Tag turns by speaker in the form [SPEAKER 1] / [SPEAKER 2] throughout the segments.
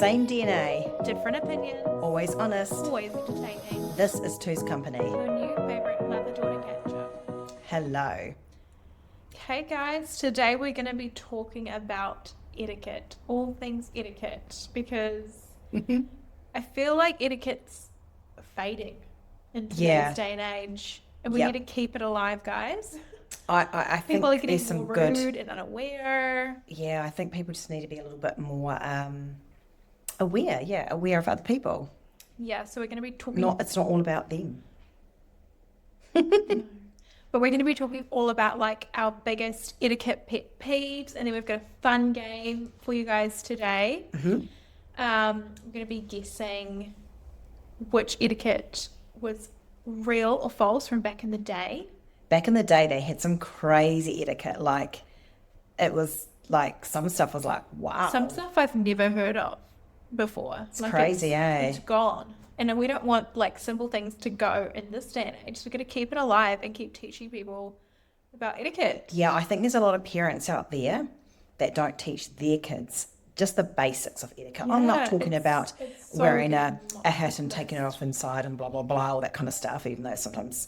[SPEAKER 1] Same DNA,
[SPEAKER 2] Different opinions.
[SPEAKER 1] always honest.
[SPEAKER 2] Always entertaining.
[SPEAKER 1] This is Two's Company.
[SPEAKER 2] Your new favourite mother-daughter catch-up.
[SPEAKER 1] Hello.
[SPEAKER 2] Hey guys, today we're going to be talking about etiquette. All things etiquette. Because I feel like etiquette's fading in today's day and age. And we need to keep it alive, guys.
[SPEAKER 1] I think
[SPEAKER 2] People are getting
[SPEAKER 1] there's some
[SPEAKER 2] more
[SPEAKER 1] good.
[SPEAKER 2] rude and unaware.
[SPEAKER 1] Yeah, I think people just need to be a little bit more aware. Yeah, aware of other people.
[SPEAKER 2] Yeah, so we're going to be talking...
[SPEAKER 1] It's not all about them.
[SPEAKER 2] But we're going to be talking all about like our biggest etiquette pet peeves, and then we've got a fun game for you guys today.
[SPEAKER 1] Mm-hmm.
[SPEAKER 2] We're going to be guessing which etiquette was real or false from back in the day.
[SPEAKER 1] Back in the day, they had some crazy etiquette. Like, it was like some stuff was like, wow.
[SPEAKER 2] Some stuff I've never heard of before.
[SPEAKER 1] It's crazy,
[SPEAKER 2] It's gone. And we don't want like simple things to go in this day and age. So we're going to keep it alive and keep teaching people about etiquette.
[SPEAKER 1] Yeah, I think there's a lot of parents out there that don't teach their kids just the basics of etiquette. I'm not talking about
[SPEAKER 2] so
[SPEAKER 1] wearing a hat and taking it off inside and blah, blah, blah, all that kind of stuff, even though sometimes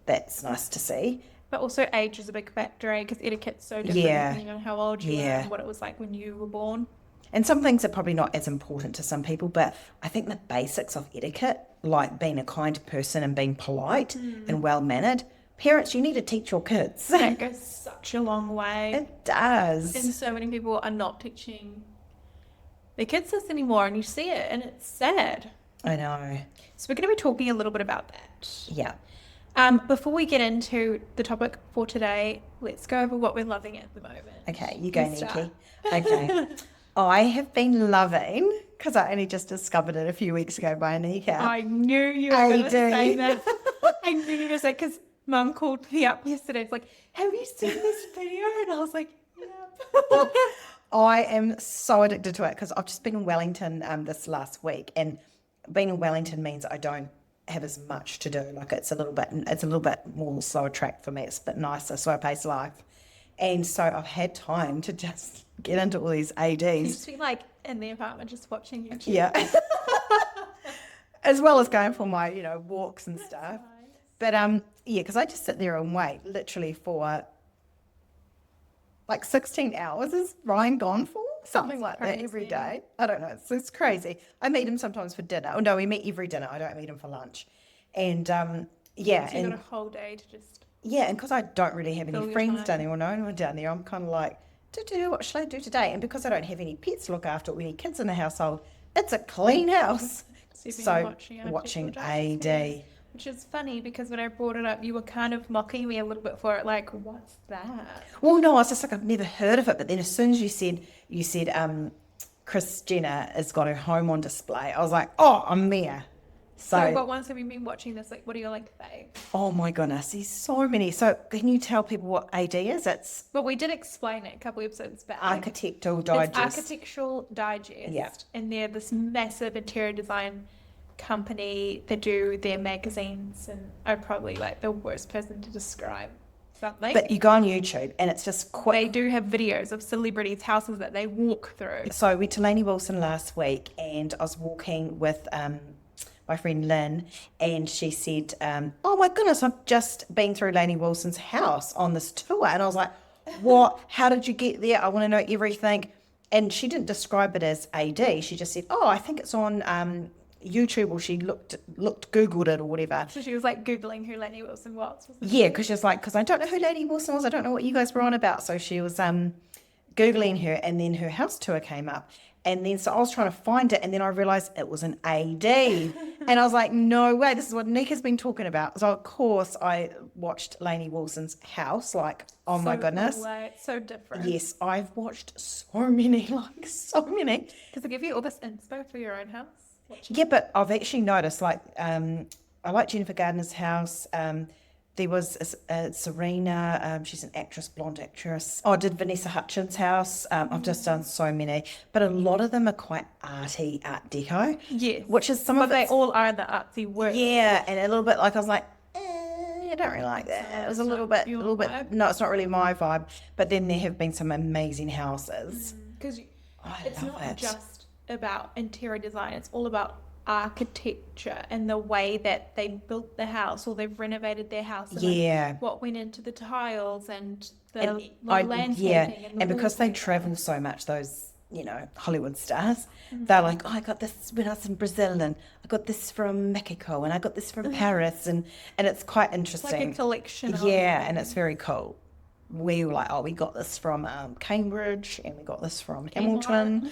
[SPEAKER 1] that's nice to see.
[SPEAKER 2] But also age is a big factor, because etiquette's so different depending on how old you are and what it was like when you were born.
[SPEAKER 1] And some things are probably not as important to some people, but I think the basics of etiquette, like being a kind person and being polite and well-mannered, parents, you need to teach your kids.
[SPEAKER 2] That goes such a long way.
[SPEAKER 1] It does.
[SPEAKER 2] And so many people are not teaching their kids this anymore, and you see it, and it's sad.
[SPEAKER 1] I know.
[SPEAKER 2] So we're going to be talking a little bit about that.
[SPEAKER 1] Yeah.
[SPEAKER 2] Before we get into the topic for today, let's go over what we're loving at the moment.
[SPEAKER 1] Okay, you go, Nikki. Okay. I have been loving, because I only just discovered it a few weeks ago by Anika.
[SPEAKER 2] I knew you were going to say that. I knew you were going to say, because Mum called me up yesterday. It's like, have you seen this video? And I was like, yep.
[SPEAKER 1] I am so addicted to it because I've just been in Wellington this last week, and being in Wellington means I don't have as much to do. Like it's a little bit more slower track for me. It's a bit nicer, slower paced life. And so I've had time to just get into all these ADs.
[SPEAKER 2] You just be like in the apartment just watching YouTube.
[SPEAKER 1] Yeah. As well as going for my, walks and stuff.
[SPEAKER 2] Nice.
[SPEAKER 1] But because I just sit there and wait literally for like 16 hours. Is Ryan gone for? Something like that every day. I don't know. It's crazy. I meet him sometimes for dinner. Oh no, we meet every dinner. I don't meet him for lunch. And
[SPEAKER 2] So you've got a whole day to just...
[SPEAKER 1] Yeah, and because I don't really have any friends
[SPEAKER 2] time.
[SPEAKER 1] down there or no one down there, I'm kind of like, what should I do today? And because I don't have any pets to look after or any kids in the household, it's a clean house. So watching AD.
[SPEAKER 2] Which is funny because when I brought it up, you were kind of mocking me a little bit for it. Like, what's that?
[SPEAKER 1] Well, no, I was just like, I've never heard of it. But then as soon as you said, Kris Jenner has got her home on display, I was like, oh, I'm there.
[SPEAKER 2] So what ones have you been watching this? Like, what are your fave?
[SPEAKER 1] Oh my goodness, there's so many. So can you tell people what AD is?
[SPEAKER 2] Well, we did explain it a couple episodes back.
[SPEAKER 1] Architectural Digest.
[SPEAKER 2] It's Architectural Digest.
[SPEAKER 1] Yeah.
[SPEAKER 2] And they're this massive interior design company that do their magazines, and I'm probably like the worst person to describe something.
[SPEAKER 1] But you go on YouTube and it's just
[SPEAKER 2] They do have videos of celebrities' houses that they walk through.
[SPEAKER 1] So I went to Lainey Wilson last week and I was walking with my friend Lynn, and she said, oh my goodness, I've just been through Lainey Wilson's house on this tour. And I was like, what? How did you get there? I want to know everything. And she didn't describe it as AD. She just said, oh, I think it's on YouTube, or she Googled it or whatever.
[SPEAKER 2] So she was like Googling who Lainey Wilson was.
[SPEAKER 1] Yeah, because she was like, because I don't know who Lainey Wilson was. I don't know what you guys were on about. So she was Googling her, and then her house tour came up. And then so I was trying to find it, and then I realised it was an AD. And I was like, no way, this is what Nika's been talking about. So, of course, I watched Lainey Wilson's house, like, oh my goodness.
[SPEAKER 2] So different.
[SPEAKER 1] Yes, I've watched so many.
[SPEAKER 2] Does it give you all this inspo for your own house?
[SPEAKER 1] Yeah, but I've actually noticed, like, I like Jennifer Gardner's house. There was Serena, she's an actress, blonde actress. I did Vanessa Hutchins' house. I've just done so many. But a lot of them are quite arty, art deco.
[SPEAKER 2] Yes.
[SPEAKER 1] Which is
[SPEAKER 2] But they all are the artsy work.
[SPEAKER 1] Yeah, and a little bit like I was like, I don't really like that. It was a little bit, no, it's not really my vibe. But then there have been some amazing houses.
[SPEAKER 2] Because it's not just about interior design. It's all about architecture and the way that they built the house or they've renovated their house and
[SPEAKER 1] Yeah.
[SPEAKER 2] what went into the tiles and the
[SPEAKER 1] And
[SPEAKER 2] landscaping and the
[SPEAKER 1] and because they
[SPEAKER 2] wallpaper.
[SPEAKER 1] travel so much, those, Hollywood stars, they're like, oh, I got this when I was in Brazil, and I got this from Mexico, and I got this from Paris, and it's quite
[SPEAKER 2] It's like a
[SPEAKER 1] interesting.
[SPEAKER 2] collection of
[SPEAKER 1] Yeah, and it's very cool. We were like, oh, we got this from Cambridge, and we got this from Hamilton.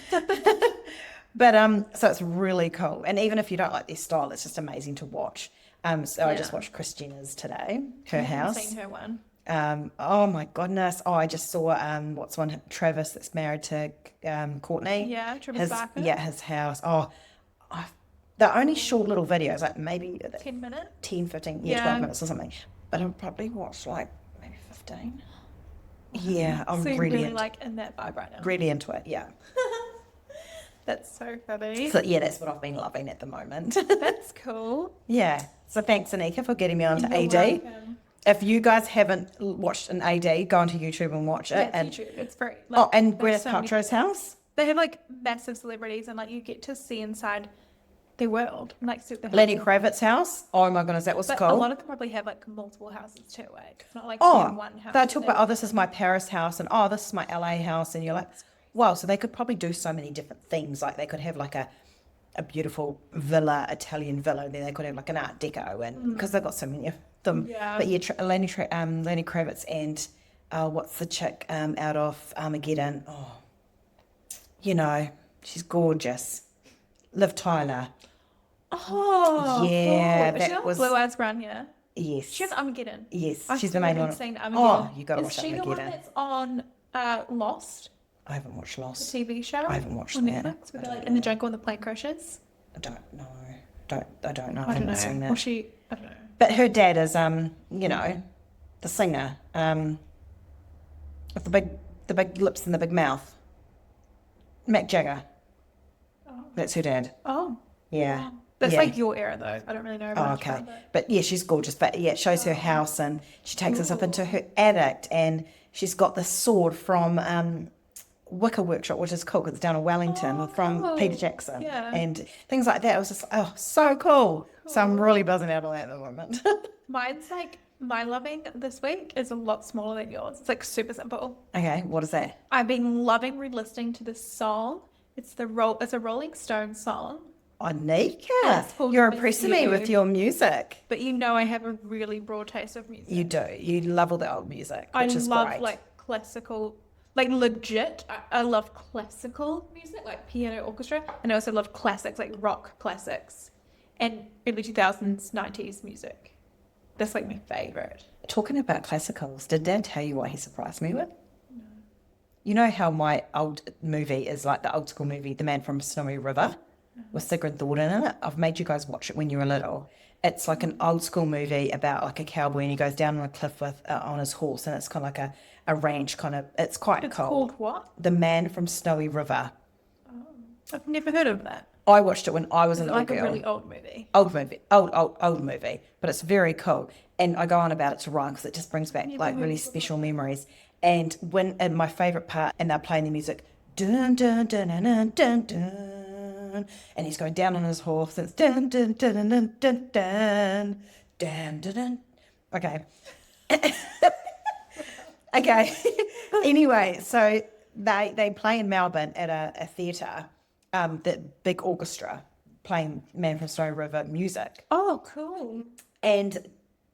[SPEAKER 1] But so it's really cool. And even if you don't like their style, it's just amazing to watch. So I just watched Kris Jenner's today, her
[SPEAKER 2] I haven't
[SPEAKER 1] house.
[SPEAKER 2] seen her one.
[SPEAKER 1] Oh my goodness. Oh, I just saw what's one, Travis, that's married to Courtney.
[SPEAKER 2] Yeah, Travis Barker.
[SPEAKER 1] Yeah, his house. Oh, they're only short little videos, like maybe
[SPEAKER 2] 10 minutes.
[SPEAKER 1] 10, 15,
[SPEAKER 2] Yeah.
[SPEAKER 1] 12 minutes or something. But I'll probably watch like maybe 15. Yeah, I'm
[SPEAKER 2] So you're
[SPEAKER 1] really,
[SPEAKER 2] really like in that vibe right now.
[SPEAKER 1] really into it. Yeah.
[SPEAKER 2] That's so funny.
[SPEAKER 1] So yeah, that's what I've been loving at the moment.
[SPEAKER 2] That's cool.
[SPEAKER 1] Yeah. So thanks, Anika, for getting me onto
[SPEAKER 2] You're
[SPEAKER 1] AD.
[SPEAKER 2] welcome.
[SPEAKER 1] If you guys haven't watched an AD, go onto YouTube and watch it.
[SPEAKER 2] Yeah,
[SPEAKER 1] And
[SPEAKER 2] it's YouTube. It's very.
[SPEAKER 1] oh, and
[SPEAKER 2] there's
[SPEAKER 1] Gwyneth
[SPEAKER 2] so many-
[SPEAKER 1] Paltrow's house.
[SPEAKER 2] They have like massive celebrities and like you get to see inside their world. And, like see the
[SPEAKER 1] Lenny
[SPEAKER 2] houses.
[SPEAKER 1] Kravitz's house. Oh my goodness, that was
[SPEAKER 2] But
[SPEAKER 1] cool.
[SPEAKER 2] a lot of them probably have like multiple houses too. Like it's not like
[SPEAKER 1] Oh,
[SPEAKER 2] one house.
[SPEAKER 1] they
[SPEAKER 2] that
[SPEAKER 1] talk about, oh, this is my Paris house, and oh, this is my LA house, and you're like, wow. So they could probably do so many different things. Like they could have like a beautiful villa, Italian villa, and then they could have like an Art Deco, and because they've got so many of them.
[SPEAKER 2] Yeah.
[SPEAKER 1] But yeah, Lenny Kravitz and what's the chick out of Armageddon? Oh, she's gorgeous. Liv Tyler.
[SPEAKER 2] Oh,
[SPEAKER 1] Yeah,
[SPEAKER 2] cool. Is she
[SPEAKER 1] that
[SPEAKER 2] on
[SPEAKER 1] was-
[SPEAKER 2] Blue Eyes Brown here?
[SPEAKER 1] Yes.
[SPEAKER 2] She's Armageddon.
[SPEAKER 1] Yes,
[SPEAKER 2] I
[SPEAKER 1] she's the
[SPEAKER 2] still
[SPEAKER 1] main
[SPEAKER 2] haven't
[SPEAKER 1] one.
[SPEAKER 2] seen
[SPEAKER 1] Oh,
[SPEAKER 2] Armageddon.
[SPEAKER 1] you got to
[SPEAKER 2] Is
[SPEAKER 1] watch
[SPEAKER 2] she the one
[SPEAKER 1] Armageddon.
[SPEAKER 2] that's on Lost,
[SPEAKER 1] I haven't watched
[SPEAKER 2] the
[SPEAKER 1] Lost.
[SPEAKER 2] TV show?
[SPEAKER 1] I haven't watched
[SPEAKER 2] on
[SPEAKER 1] that.
[SPEAKER 2] Netflix, where they're like in the jungle and the plane crashes.
[SPEAKER 1] I don't know. I don't know. I
[SPEAKER 2] I don't
[SPEAKER 1] haven't
[SPEAKER 2] know.
[SPEAKER 1] seen that.
[SPEAKER 2] Or she, I don't know.
[SPEAKER 1] But her dad is the singer, with the big lips and the big mouth. Mick Jagger.
[SPEAKER 2] Oh.
[SPEAKER 1] That's her dad.
[SPEAKER 2] Oh.
[SPEAKER 1] Yeah.
[SPEAKER 2] That's
[SPEAKER 1] Yeah.
[SPEAKER 2] like your era though. I don't really know.
[SPEAKER 1] Oh,
[SPEAKER 2] much
[SPEAKER 1] okay.
[SPEAKER 2] about that.
[SPEAKER 1] But yeah, she's gorgeous. But yeah, it shows her house, and she takes us up into her attic, and she's got the sword from Wicker Workshop, which is cool because it's down in Wellington
[SPEAKER 2] Oh,
[SPEAKER 1] from
[SPEAKER 2] cool.
[SPEAKER 1] Peter Jackson.
[SPEAKER 2] Yeah.
[SPEAKER 1] And things like that. It was just, oh, so cool. So I'm really buzzing out on that at the moment.
[SPEAKER 2] Mine's like my loving this week is a lot smaller than yours. It's like super simple.
[SPEAKER 1] Okay, what is that?
[SPEAKER 2] I've been loving re-listening to this song. It's a Rolling Stones song.
[SPEAKER 1] Anika,
[SPEAKER 2] it's called
[SPEAKER 1] you're
[SPEAKER 2] Miss
[SPEAKER 1] impressing me
[SPEAKER 2] You.
[SPEAKER 1] with your music.
[SPEAKER 2] But you know I have a really broad taste of music.
[SPEAKER 1] You do. You love all the old music,
[SPEAKER 2] I
[SPEAKER 1] which is
[SPEAKER 2] love
[SPEAKER 1] great.
[SPEAKER 2] like classical, like legit. I love classical music, like piano orchestra, and I also love classics, like rock classics, and early 2000s, 90s music. That's like my favorite.
[SPEAKER 1] Talking about classicals, did Dad tell you what he surprised me with? No. You know how my old movie is like the old school movie, The Man from Snowy River, with Sigrid Thornton in it? I've made you guys watch it when you were little. It's like an old school movie about like a cowboy, and he goes down on a cliff with on his horse, and it's kind of like a ranch kind of. It's quite
[SPEAKER 2] It's
[SPEAKER 1] cool.
[SPEAKER 2] called what?
[SPEAKER 1] The Man from Snowy River.
[SPEAKER 2] I've never heard of that.
[SPEAKER 1] I watched it when I was a
[SPEAKER 2] It's
[SPEAKER 1] little
[SPEAKER 2] like
[SPEAKER 1] girl.
[SPEAKER 2] a really old movie.
[SPEAKER 1] Old movie, but it's very cool. And I go on about it to Ryan because it just brings back
[SPEAKER 2] Never
[SPEAKER 1] like
[SPEAKER 2] heard
[SPEAKER 1] really
[SPEAKER 2] of it.
[SPEAKER 1] special memories. And and my favourite part, and they're playing the music, dun dun dun dun dun dun, dun and he's going down on his horse, and it's dun dun dun dun dun dun dun dun dun dun. Okay. Okay. Anyway, so they play in Melbourne at a theatre, the big orchestra playing Man from Snowy River music.
[SPEAKER 2] Oh, cool.
[SPEAKER 1] And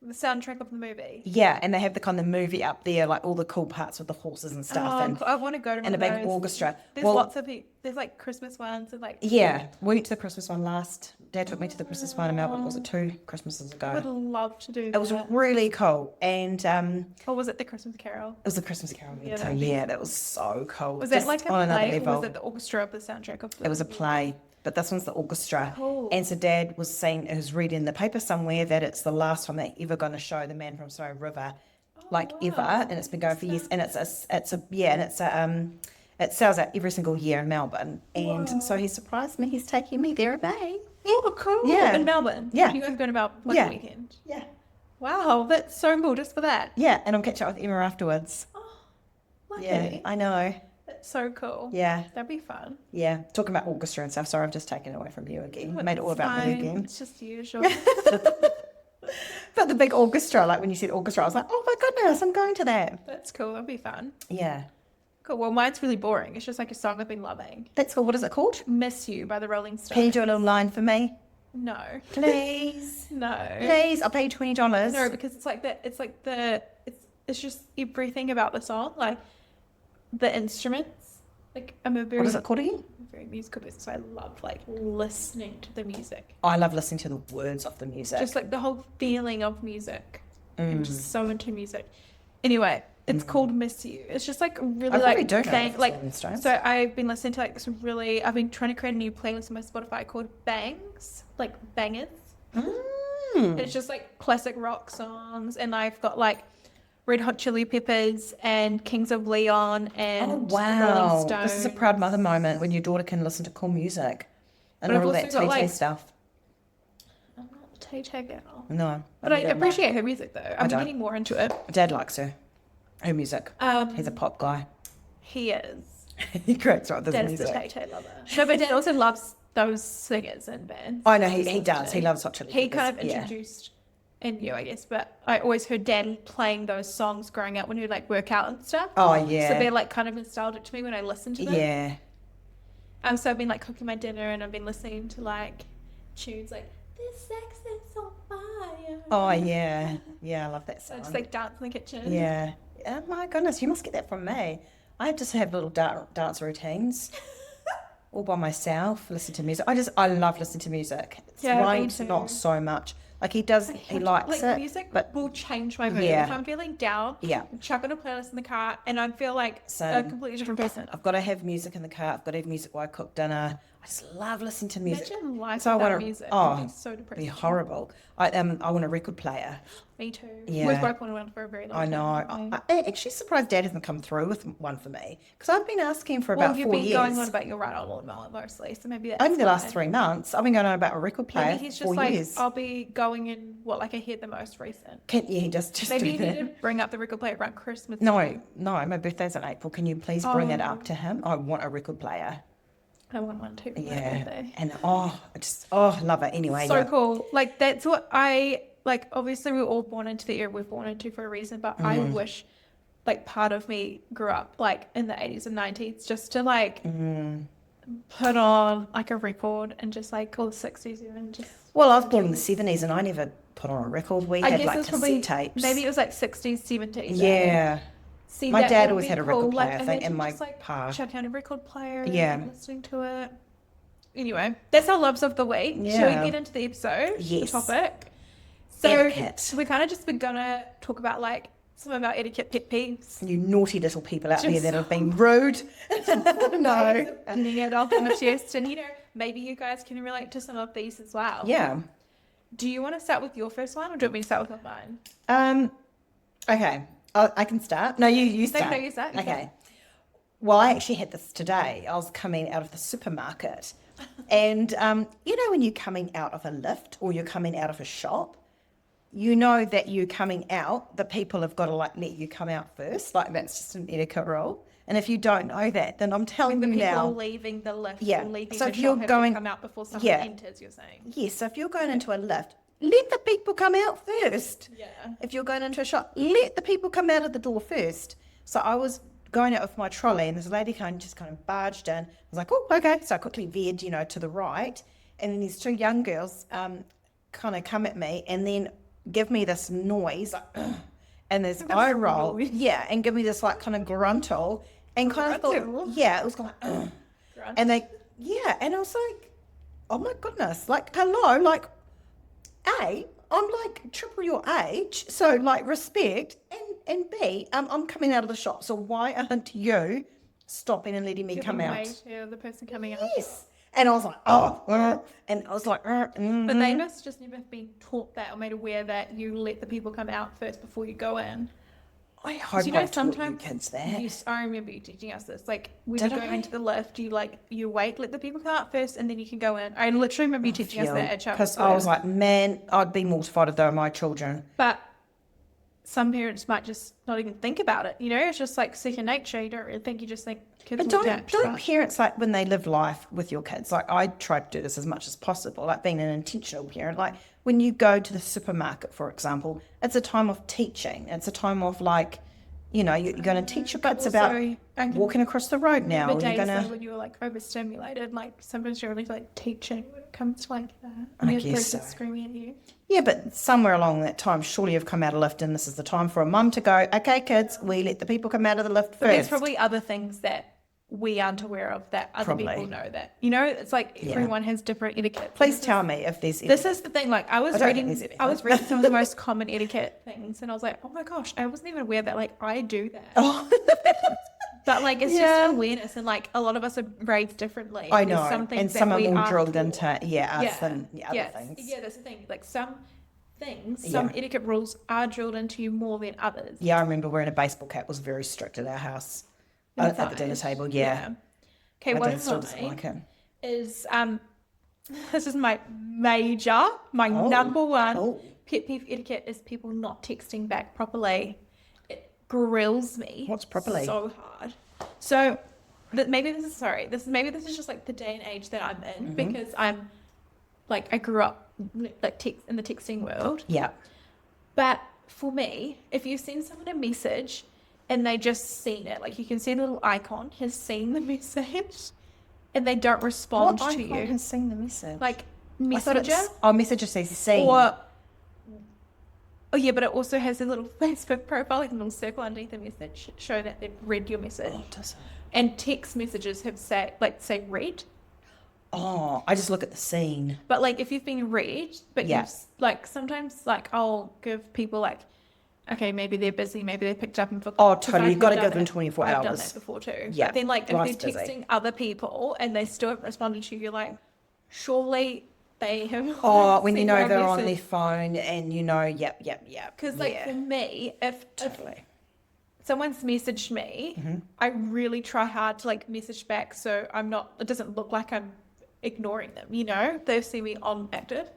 [SPEAKER 2] The soundtrack of the movie.
[SPEAKER 1] yeah, and they have the kind of movie up there, like all the cool parts with the horses and stuff,
[SPEAKER 2] Oh,
[SPEAKER 1] and
[SPEAKER 2] cool. I want to go to one
[SPEAKER 1] a
[SPEAKER 2] of
[SPEAKER 1] big
[SPEAKER 2] those.
[SPEAKER 1] orchestra.
[SPEAKER 2] There's
[SPEAKER 1] Well,
[SPEAKER 2] lots of there's like Christmas ones and like
[SPEAKER 1] yeah, we went to the Christmas one last. Dad took me to the Christmas one in Melbourne. Was it 2 Christmases
[SPEAKER 2] I would
[SPEAKER 1] ago?
[SPEAKER 2] love to do
[SPEAKER 1] It was
[SPEAKER 2] that.
[SPEAKER 1] really cool, and it
[SPEAKER 2] Or was it the Christmas Carol?
[SPEAKER 1] was a Christmas Carol.
[SPEAKER 2] Yeah,
[SPEAKER 1] So
[SPEAKER 2] that-
[SPEAKER 1] yeah, that was so cool.
[SPEAKER 2] Was
[SPEAKER 1] Just
[SPEAKER 2] that like a
[SPEAKER 1] on another
[SPEAKER 2] play or
[SPEAKER 1] level.
[SPEAKER 2] was it the orchestra of the soundtrack of the
[SPEAKER 1] It was a play, but this one's the orchestra.
[SPEAKER 2] Cool.
[SPEAKER 1] And so Dad was saying, he was reading in the paper somewhere that it's the last time they're ever going to show The Man from Snowy River, like ever, and it's been going for years. And it sells out every single year in Melbourne. And so he surprised me. He's taking me there in May.
[SPEAKER 2] Oh, cool.
[SPEAKER 1] Yeah.
[SPEAKER 2] In Melbourne.
[SPEAKER 1] Yeah.
[SPEAKER 2] You guys are going about one
[SPEAKER 1] Yeah.
[SPEAKER 2] weekend.
[SPEAKER 1] Yeah,
[SPEAKER 2] Wow, that's so cool just for that.
[SPEAKER 1] yeah, and I'll catch up with Emma afterwards.
[SPEAKER 2] Lucky.
[SPEAKER 1] Yeah, I know.
[SPEAKER 2] That's so cool.
[SPEAKER 1] Yeah.
[SPEAKER 2] That'd be fun.
[SPEAKER 1] Yeah. Talking about orchestra and stuff. Sorry, I've just taken it away from you again.
[SPEAKER 2] But
[SPEAKER 1] Made it all
[SPEAKER 2] it's
[SPEAKER 1] about me
[SPEAKER 2] fine.
[SPEAKER 1] again.
[SPEAKER 2] It's just usual.
[SPEAKER 1] But the big orchestra, like when you said orchestra, I was like, oh my goodness, I'm going to that.
[SPEAKER 2] That's cool. That'd be fun.
[SPEAKER 1] Yeah.
[SPEAKER 2] Cool. Well, mine's really boring. It's just like a song I've been loving.
[SPEAKER 1] That's cool. What is it called?
[SPEAKER 2] Miss You by the Rolling Stones.
[SPEAKER 1] Can you do a little line for me?
[SPEAKER 2] No.
[SPEAKER 1] Please.
[SPEAKER 2] No.
[SPEAKER 1] Please, I'll pay you $20.
[SPEAKER 2] No, because it's like that. It's just everything about the song, like the instruments. Like I'm a very
[SPEAKER 1] What is it called again?
[SPEAKER 2] very musical person, so I love like listening to the music.
[SPEAKER 1] I love listening to the words of the music.
[SPEAKER 2] Just like the whole feeling of music. I'm just so into music. Anyway, it's called Miss You. It's just like really
[SPEAKER 1] I
[SPEAKER 2] like
[SPEAKER 1] really don't know
[SPEAKER 2] bang,
[SPEAKER 1] if it's
[SPEAKER 2] like
[SPEAKER 1] Rolling Stones.
[SPEAKER 2] so I've been listening to like some really I've been trying to create a new playlist on my Spotify called Bangs, like bangers. It's just like classic rock songs, and I've got like Red Hot Chili Peppers and Kings of Leon and
[SPEAKER 1] Oh,
[SPEAKER 2] Rolling
[SPEAKER 1] wow.
[SPEAKER 2] Stones.
[SPEAKER 1] This is a proud mother moment when your daughter can listen to cool music and
[SPEAKER 2] But I've
[SPEAKER 1] all
[SPEAKER 2] also
[SPEAKER 1] that
[SPEAKER 2] got,
[SPEAKER 1] Tay
[SPEAKER 2] like-
[SPEAKER 1] stuff.
[SPEAKER 2] I'm not a Tay girl.
[SPEAKER 1] No.
[SPEAKER 2] But I
[SPEAKER 1] really don't
[SPEAKER 2] appreciate her music though. I'm
[SPEAKER 1] don't.
[SPEAKER 2] getting more into it.
[SPEAKER 1] like- Dad likes her music. He's a pop guy.
[SPEAKER 2] He is.
[SPEAKER 1] He cracks right with his
[SPEAKER 2] Dad is the
[SPEAKER 1] music.
[SPEAKER 2] Tay lover. No, but Dad also loves those singers and bands.
[SPEAKER 1] I know, he does. He loves Hot Chili
[SPEAKER 2] He
[SPEAKER 1] Peppers.
[SPEAKER 2] kind of
[SPEAKER 1] Yeah.
[SPEAKER 2] introduced and you, I guess, but I always heard Dad playing those songs growing up when he would like work out and stuff.
[SPEAKER 1] Oh, yeah.
[SPEAKER 2] So they're like kind of nostalgic to me when I listen to them.
[SPEAKER 1] Yeah.
[SPEAKER 2] So I've been like cooking my dinner and I've been listening to like tunes like "This Sex is on Fire."
[SPEAKER 1] Oh, yeah. Yeah, I love that
[SPEAKER 2] So I
[SPEAKER 1] song.
[SPEAKER 2] just like dance in the kitchen.
[SPEAKER 1] Yeah. Oh, my goodness, you must get that from me. I just have little dance routines. All by myself, listen to music. I love listening to music. It's
[SPEAKER 2] Yeah, me
[SPEAKER 1] Ryan,
[SPEAKER 2] too.
[SPEAKER 1] not so much. Like he does, he likes
[SPEAKER 2] like,
[SPEAKER 1] it.
[SPEAKER 2] music
[SPEAKER 1] but
[SPEAKER 2] will change my mood.
[SPEAKER 1] Yeah.
[SPEAKER 2] If I'm feeling down,
[SPEAKER 1] Yeah.
[SPEAKER 2] chuck on a playlist in the car and I feel like a
[SPEAKER 1] Same.
[SPEAKER 2] completely different person.
[SPEAKER 1] I've got to have music in the car. I've got to have music while I cook dinner. I just love listening to music.
[SPEAKER 2] Imagine life
[SPEAKER 1] So I
[SPEAKER 2] without
[SPEAKER 1] wanna-
[SPEAKER 2] music.
[SPEAKER 1] oh,
[SPEAKER 2] It'd be so
[SPEAKER 1] It'd
[SPEAKER 2] depressing.
[SPEAKER 1] be horrible. I want a record player.
[SPEAKER 2] Me too.
[SPEAKER 1] Yeah.
[SPEAKER 2] We've both wanted one for a very long
[SPEAKER 1] I
[SPEAKER 2] time.
[SPEAKER 1] know.
[SPEAKER 2] haven't we?
[SPEAKER 1] I'm actually surprised Dad hasn't come through with one for me because I've been asking for
[SPEAKER 2] Well,
[SPEAKER 1] about
[SPEAKER 2] you've
[SPEAKER 1] 4
[SPEAKER 2] been
[SPEAKER 1] years.
[SPEAKER 2] going on about your right on mullet mostly, so maybe that's
[SPEAKER 1] Only the last
[SPEAKER 2] fine.
[SPEAKER 1] 3 months. I've been going on about a record player
[SPEAKER 2] Maybe he's
[SPEAKER 1] for
[SPEAKER 2] just
[SPEAKER 1] 4
[SPEAKER 2] like,
[SPEAKER 1] years.
[SPEAKER 2] I'll be going in what, like I hear the most recent.
[SPEAKER 1] Yeah, he just
[SPEAKER 2] Maybe
[SPEAKER 1] do
[SPEAKER 2] you
[SPEAKER 1] that.
[SPEAKER 2] need to bring up the record player around Christmas.
[SPEAKER 1] No, my birthday's in April. Can you please bring that
[SPEAKER 2] Oh.
[SPEAKER 1] up to him? I want a record player.
[SPEAKER 2] I want one too. For my
[SPEAKER 1] Yeah.
[SPEAKER 2] birthday.
[SPEAKER 1] And I love it. Anyway,
[SPEAKER 2] So
[SPEAKER 1] yeah.
[SPEAKER 2] cool. Like that's what I like. Obviously, we're all born into the era we're born into for a reason. But I
[SPEAKER 1] Mm-hmm.
[SPEAKER 2] wish, like, part of me grew up like in the 80s and 90s, just to like
[SPEAKER 1] Mm-hmm.
[SPEAKER 2] put on like a record and just like all the 60s even just.
[SPEAKER 1] Well, I was born in the 70s and I never put on a record. We
[SPEAKER 2] I
[SPEAKER 1] had
[SPEAKER 2] guess
[SPEAKER 1] like
[SPEAKER 2] it's probably
[SPEAKER 1] cassette tapes.
[SPEAKER 2] maybe it was like 60s, 70s.
[SPEAKER 1] Yeah.
[SPEAKER 2] See,
[SPEAKER 1] My
[SPEAKER 2] that
[SPEAKER 1] dad
[SPEAKER 2] would
[SPEAKER 1] always
[SPEAKER 2] be
[SPEAKER 1] had a record
[SPEAKER 2] cool.
[SPEAKER 1] player,
[SPEAKER 2] Like,
[SPEAKER 1] I think, and
[SPEAKER 2] imagine
[SPEAKER 1] my
[SPEAKER 2] just, like,
[SPEAKER 1] pa.
[SPEAKER 2] chucking on a record player.
[SPEAKER 1] Yeah.
[SPEAKER 2] And listening to it. Anyway, that's our loves of the week. Shall
[SPEAKER 1] Yeah.
[SPEAKER 2] we get into the episode?
[SPEAKER 1] Yes.
[SPEAKER 2] The topic. So
[SPEAKER 1] Etiquette.
[SPEAKER 2] we're kind of just gonna talk about like some of our etiquette pet peeves.
[SPEAKER 1] You naughty little people out there
[SPEAKER 2] Just-
[SPEAKER 1] that have been rude. No.
[SPEAKER 2] Ending it off on a chest, and maybe you guys can relate to some of these as well.
[SPEAKER 1] Yeah.
[SPEAKER 2] Do you want to start with your first one, or do you want me to start with mine?
[SPEAKER 1] Okay. I can start. No, you start.
[SPEAKER 2] No, you start. You
[SPEAKER 1] Okay. Well, I actually had this today. I was coming out of the supermarket, and when you're coming out of a lift or you're coming out of a shop, you know that you're coming out. The people have got to like let you come out first. Like that's just an etiquette rule. And if you don't know that, then I'm telling
[SPEAKER 2] The
[SPEAKER 1] you
[SPEAKER 2] people
[SPEAKER 1] now.
[SPEAKER 2] leaving the lift
[SPEAKER 1] Yeah.
[SPEAKER 2] or leaving
[SPEAKER 1] So
[SPEAKER 2] the
[SPEAKER 1] if
[SPEAKER 2] shop
[SPEAKER 1] you're
[SPEAKER 2] have
[SPEAKER 1] going-
[SPEAKER 2] to come out before someone
[SPEAKER 1] Yeah.
[SPEAKER 2] enters, you're saying.
[SPEAKER 1] Yes, so if you're going into a lift, let the people come out first.
[SPEAKER 2] Yeah.
[SPEAKER 1] If you're going into a shop, let the people come out of the door first. So I was going out with my trolley and this lady kind of barged in. I was like, oh, okay. So I quickly veered, to the right. And then these 2 young girls kind of come at me and then give me this noise like, and this eye roll.
[SPEAKER 2] noise.
[SPEAKER 1] Yeah, and give me this like kind of gruntle and kind of thought,
[SPEAKER 2] Gruntle?
[SPEAKER 1] yeah, it was kind of
[SPEAKER 2] Grunt.
[SPEAKER 1] and and I was like, oh my goodness, like, hello, like, A, I'm like triple your age, so like respect, and B, I'm coming out of the shop, so why aren't you stopping and letting me come
[SPEAKER 2] Giving
[SPEAKER 1] out?
[SPEAKER 2] way to the person coming out.
[SPEAKER 1] Yes. And I was like, and I was like,
[SPEAKER 2] But they must just never have been taught that or made aware that you let the people come out first before you go in.
[SPEAKER 1] I hope
[SPEAKER 2] You know,
[SPEAKER 1] I've taught you
[SPEAKER 2] sometimes
[SPEAKER 1] kids that.
[SPEAKER 2] I remember you teaching us this. Like when
[SPEAKER 1] Did
[SPEAKER 2] you go
[SPEAKER 1] I?
[SPEAKER 2] into the lift, you wait, let the people come out first, and then you can go in. I literally remember you teaching us that at childhood.
[SPEAKER 1] Because I was like, man, I'd be mortified if they were my children.
[SPEAKER 2] But some parents might just not even think about it. It's just like second nature. You don't really think. You just think kids
[SPEAKER 1] But
[SPEAKER 2] will adapt.
[SPEAKER 1] don't parents, like, when they live life with your kids, like, I try to do this as much as possible, like being an intentional parent. Like, when you go to the supermarket, for example, it's a time of teaching. It's a time of, like, you're going to teach your kids about walking across the road now.
[SPEAKER 2] The
[SPEAKER 1] Or you're
[SPEAKER 2] days
[SPEAKER 1] going to,
[SPEAKER 2] when you were like overstimulated, like sometimes you're really like teaching when it comes to like
[SPEAKER 1] I
[SPEAKER 2] your
[SPEAKER 1] guess
[SPEAKER 2] kids
[SPEAKER 1] so.
[SPEAKER 2] screaming at you.
[SPEAKER 1] Yeah, but somewhere along that time, surely you've come out of lift and this is the time for a mum to go, okay, kids, we let the people come out of the lift
[SPEAKER 2] But there's
[SPEAKER 1] first.
[SPEAKER 2] probably other things that we aren't aware of that other
[SPEAKER 1] Probably.
[SPEAKER 2] people know that. It's like everyone has different etiquette.
[SPEAKER 1] Please tell me if there's
[SPEAKER 2] This is the thing. Like I was
[SPEAKER 1] don't think there's
[SPEAKER 2] reading some of the most common etiquette things, and I was like, oh my gosh, I wasn't even aware that like I do that.
[SPEAKER 1] Oh,
[SPEAKER 2] But like it's just awareness, and like a lot of us are raised differently.
[SPEAKER 1] I
[SPEAKER 2] There's
[SPEAKER 1] know.
[SPEAKER 2] some things
[SPEAKER 1] And
[SPEAKER 2] that
[SPEAKER 1] some are
[SPEAKER 2] we
[SPEAKER 1] more
[SPEAKER 2] aren't
[SPEAKER 1] drilled
[SPEAKER 2] taught.
[SPEAKER 1] into, us than other things.
[SPEAKER 2] Yeah, that's the thing. Like some things, some etiquette rules are drilled into you more than others.
[SPEAKER 1] Yeah, I remember wearing a baseball cap was very strict at our house at the dinner table. Yeah.
[SPEAKER 2] Okay,
[SPEAKER 1] My
[SPEAKER 2] one
[SPEAKER 1] dad
[SPEAKER 2] of
[SPEAKER 1] still doesn't
[SPEAKER 2] mine
[SPEAKER 1] like it.
[SPEAKER 2] is this is my number one pet peeve etiquette is people not texting back properly. It grills me.
[SPEAKER 1] What's properly?
[SPEAKER 2] So hard. So maybe this is just like the day and age that I'm in because I'm like I grew up like in the texting world.
[SPEAKER 1] Yeah.
[SPEAKER 2] But for me, if you send someone a message and they just seen it, like you can see the little icon has seen the message and they don't respond
[SPEAKER 1] What
[SPEAKER 2] to
[SPEAKER 1] icon
[SPEAKER 2] you.
[SPEAKER 1] has seen the message?
[SPEAKER 2] Like
[SPEAKER 1] I thought
[SPEAKER 2] Messenger.
[SPEAKER 1] Messenger says seen.
[SPEAKER 2] Oh yeah, but it also has a little Facebook profile, like a little circle underneath the message, show that they've read your message.
[SPEAKER 1] Oh, does it?
[SPEAKER 2] And text messages have say read.
[SPEAKER 1] Oh, I just look at the scene.
[SPEAKER 2] But like if you've been read, but
[SPEAKER 1] Yeah.
[SPEAKER 2] you've like sometimes like I'll give people like, okay, maybe they're busy, maybe they picked up and forgot.
[SPEAKER 1] Oh,
[SPEAKER 2] 'Cause
[SPEAKER 1] totally.
[SPEAKER 2] I've
[SPEAKER 1] You've got to
[SPEAKER 2] done
[SPEAKER 1] give them
[SPEAKER 2] it.
[SPEAKER 1] 24
[SPEAKER 2] I've done
[SPEAKER 1] hours.
[SPEAKER 2] that before too.
[SPEAKER 1] Yeah,
[SPEAKER 2] But then like if
[SPEAKER 1] life's
[SPEAKER 2] they're
[SPEAKER 1] busy.
[SPEAKER 2] texting other people and they still haven't responded to you, you're like, surely they have.
[SPEAKER 1] Oh, when you
[SPEAKER 2] seen
[SPEAKER 1] know
[SPEAKER 2] my
[SPEAKER 1] they're on
[SPEAKER 2] message.
[SPEAKER 1] their phone and yep.
[SPEAKER 2] Because like for me, if someone's messaged me, I really try hard to like message back so it doesn't look like I'm ignoring them, they see me on active.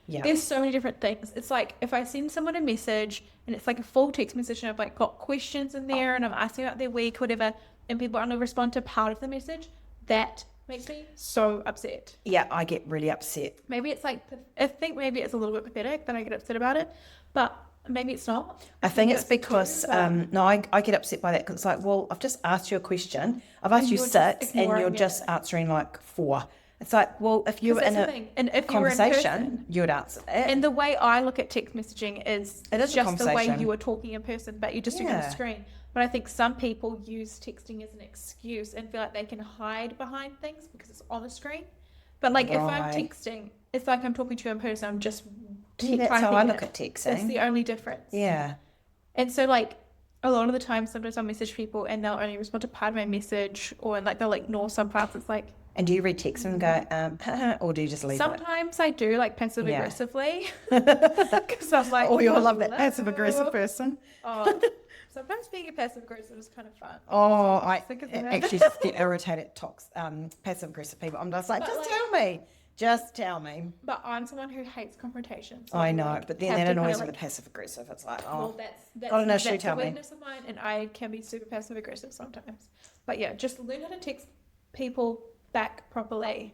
[SPEAKER 1] Yeah.
[SPEAKER 2] There's so many different things. It's like if I send someone a message and it's like a full text message and I've like got questions in there and I'm asking about their week, whatever, and people only respond to part of the message, that makes me so upset.
[SPEAKER 1] Yeah, I get really upset.
[SPEAKER 2] Maybe it's like, I think maybe it's a little bit pathetic that I get upset about it, but maybe it's not.
[SPEAKER 1] I think it's because, I get upset by that because it's like, well, I've just asked you a question. I've asked you
[SPEAKER 2] you're just
[SPEAKER 1] 6 and you're
[SPEAKER 2] ignoring
[SPEAKER 1] just
[SPEAKER 2] it.
[SPEAKER 1] answering like 4. It's like, well, if you were in
[SPEAKER 2] That's the
[SPEAKER 1] a
[SPEAKER 2] thing. And if you were in person,
[SPEAKER 1] conversation, you would answer that.
[SPEAKER 2] and the way I look at text messaging is
[SPEAKER 1] It is a
[SPEAKER 2] just the way
[SPEAKER 1] conversation.
[SPEAKER 2] you are talking in person, but you're just doing it on the
[SPEAKER 1] Yeah.
[SPEAKER 2] screen. But I think some people use texting as an excuse and feel like they can hide behind things because it's on a screen. But like if I'm
[SPEAKER 1] Right.
[SPEAKER 2] texting, it's like I'm talking to you in person. I'm just
[SPEAKER 1] That's how I look at texting.
[SPEAKER 2] That's the only difference.
[SPEAKER 1] Yeah.
[SPEAKER 2] And so like a lot of the time, sometimes I'll message people and they'll only respond to part of my message, or like they'll ignore some parts. It's like,
[SPEAKER 1] And do you read text and go, or do you just leave it?
[SPEAKER 2] sometimes I do, like passive
[SPEAKER 1] Yeah.
[SPEAKER 2] aggressively, because I'm like,
[SPEAKER 1] Oh, you'll love that
[SPEAKER 2] hello.
[SPEAKER 1] passive aggressive person.
[SPEAKER 2] Oh, sometimes being a passive aggressive is kind of fun.
[SPEAKER 1] Oh, I
[SPEAKER 2] Sick of that.
[SPEAKER 1] actually just get irritated at passive aggressive people. I'm just like,
[SPEAKER 2] But,
[SPEAKER 1] just
[SPEAKER 2] like-
[SPEAKER 1] tell me. Just tell me.
[SPEAKER 2] But I'm someone who hates confrontation. So
[SPEAKER 1] I
[SPEAKER 2] I,
[SPEAKER 1] know,
[SPEAKER 2] like,
[SPEAKER 1] but then
[SPEAKER 2] have
[SPEAKER 1] that
[SPEAKER 2] to kinda,
[SPEAKER 1] annoys me
[SPEAKER 2] like,
[SPEAKER 1] with passive aggressive. It's like,
[SPEAKER 2] Well,
[SPEAKER 1] oh,
[SPEAKER 2] that's
[SPEAKER 1] got an issue,
[SPEAKER 2] that's
[SPEAKER 1] tell
[SPEAKER 2] a
[SPEAKER 1] me.
[SPEAKER 2] weakness of mine, and I can be super passive aggressive sometimes. But yeah, just learn how to text people back properly.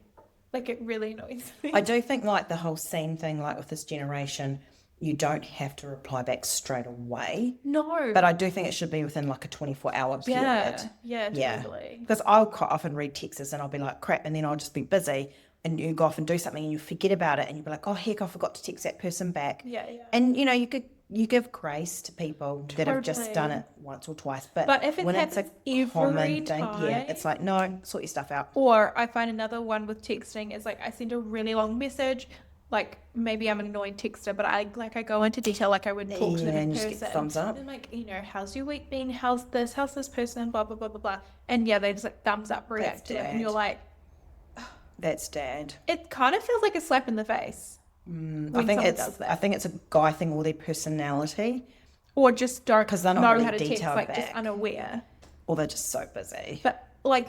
[SPEAKER 2] Like it really annoys me.
[SPEAKER 1] I do think like the whole scene thing, like with this generation, you don't have to reply back straight away.
[SPEAKER 2] No.
[SPEAKER 1] But I do think it should be within like a 24-hour period.
[SPEAKER 2] Yeah, totally.
[SPEAKER 1] Because I'll quite often read texts and I'll be like, crap, and then I'll just be busy and you go off and do something and you forget about it and you'll be like, oh, heck, I forgot to text that person back.
[SPEAKER 2] Yeah.
[SPEAKER 1] And, you give grace to people that have just done it once or twice. But
[SPEAKER 2] if it
[SPEAKER 1] when it's a
[SPEAKER 2] happens every
[SPEAKER 1] common thing,
[SPEAKER 2] time,
[SPEAKER 1] it's like, no, sort your stuff out.
[SPEAKER 2] Or I find another one with texting is like I send a really long message. Like maybe I'm an annoying texter, but I go into detail like I would talk to them in
[SPEAKER 1] and
[SPEAKER 2] person.
[SPEAKER 1] just get thumbs up.
[SPEAKER 2] And like, how's your week been? How's this person? Blah blah blah blah blah. And yeah, they just like thumbs up reactive, and you're like,
[SPEAKER 1] That's dad.
[SPEAKER 2] it kind of feels like a slap in the face.
[SPEAKER 1] I think it's a guy thing or their personality,
[SPEAKER 2] Or just don't
[SPEAKER 1] 'Cause they're not
[SPEAKER 2] know
[SPEAKER 1] really
[SPEAKER 2] how to text,
[SPEAKER 1] detailed
[SPEAKER 2] like just
[SPEAKER 1] back.
[SPEAKER 2] unaware.
[SPEAKER 1] or they're just so busy.
[SPEAKER 2] But like,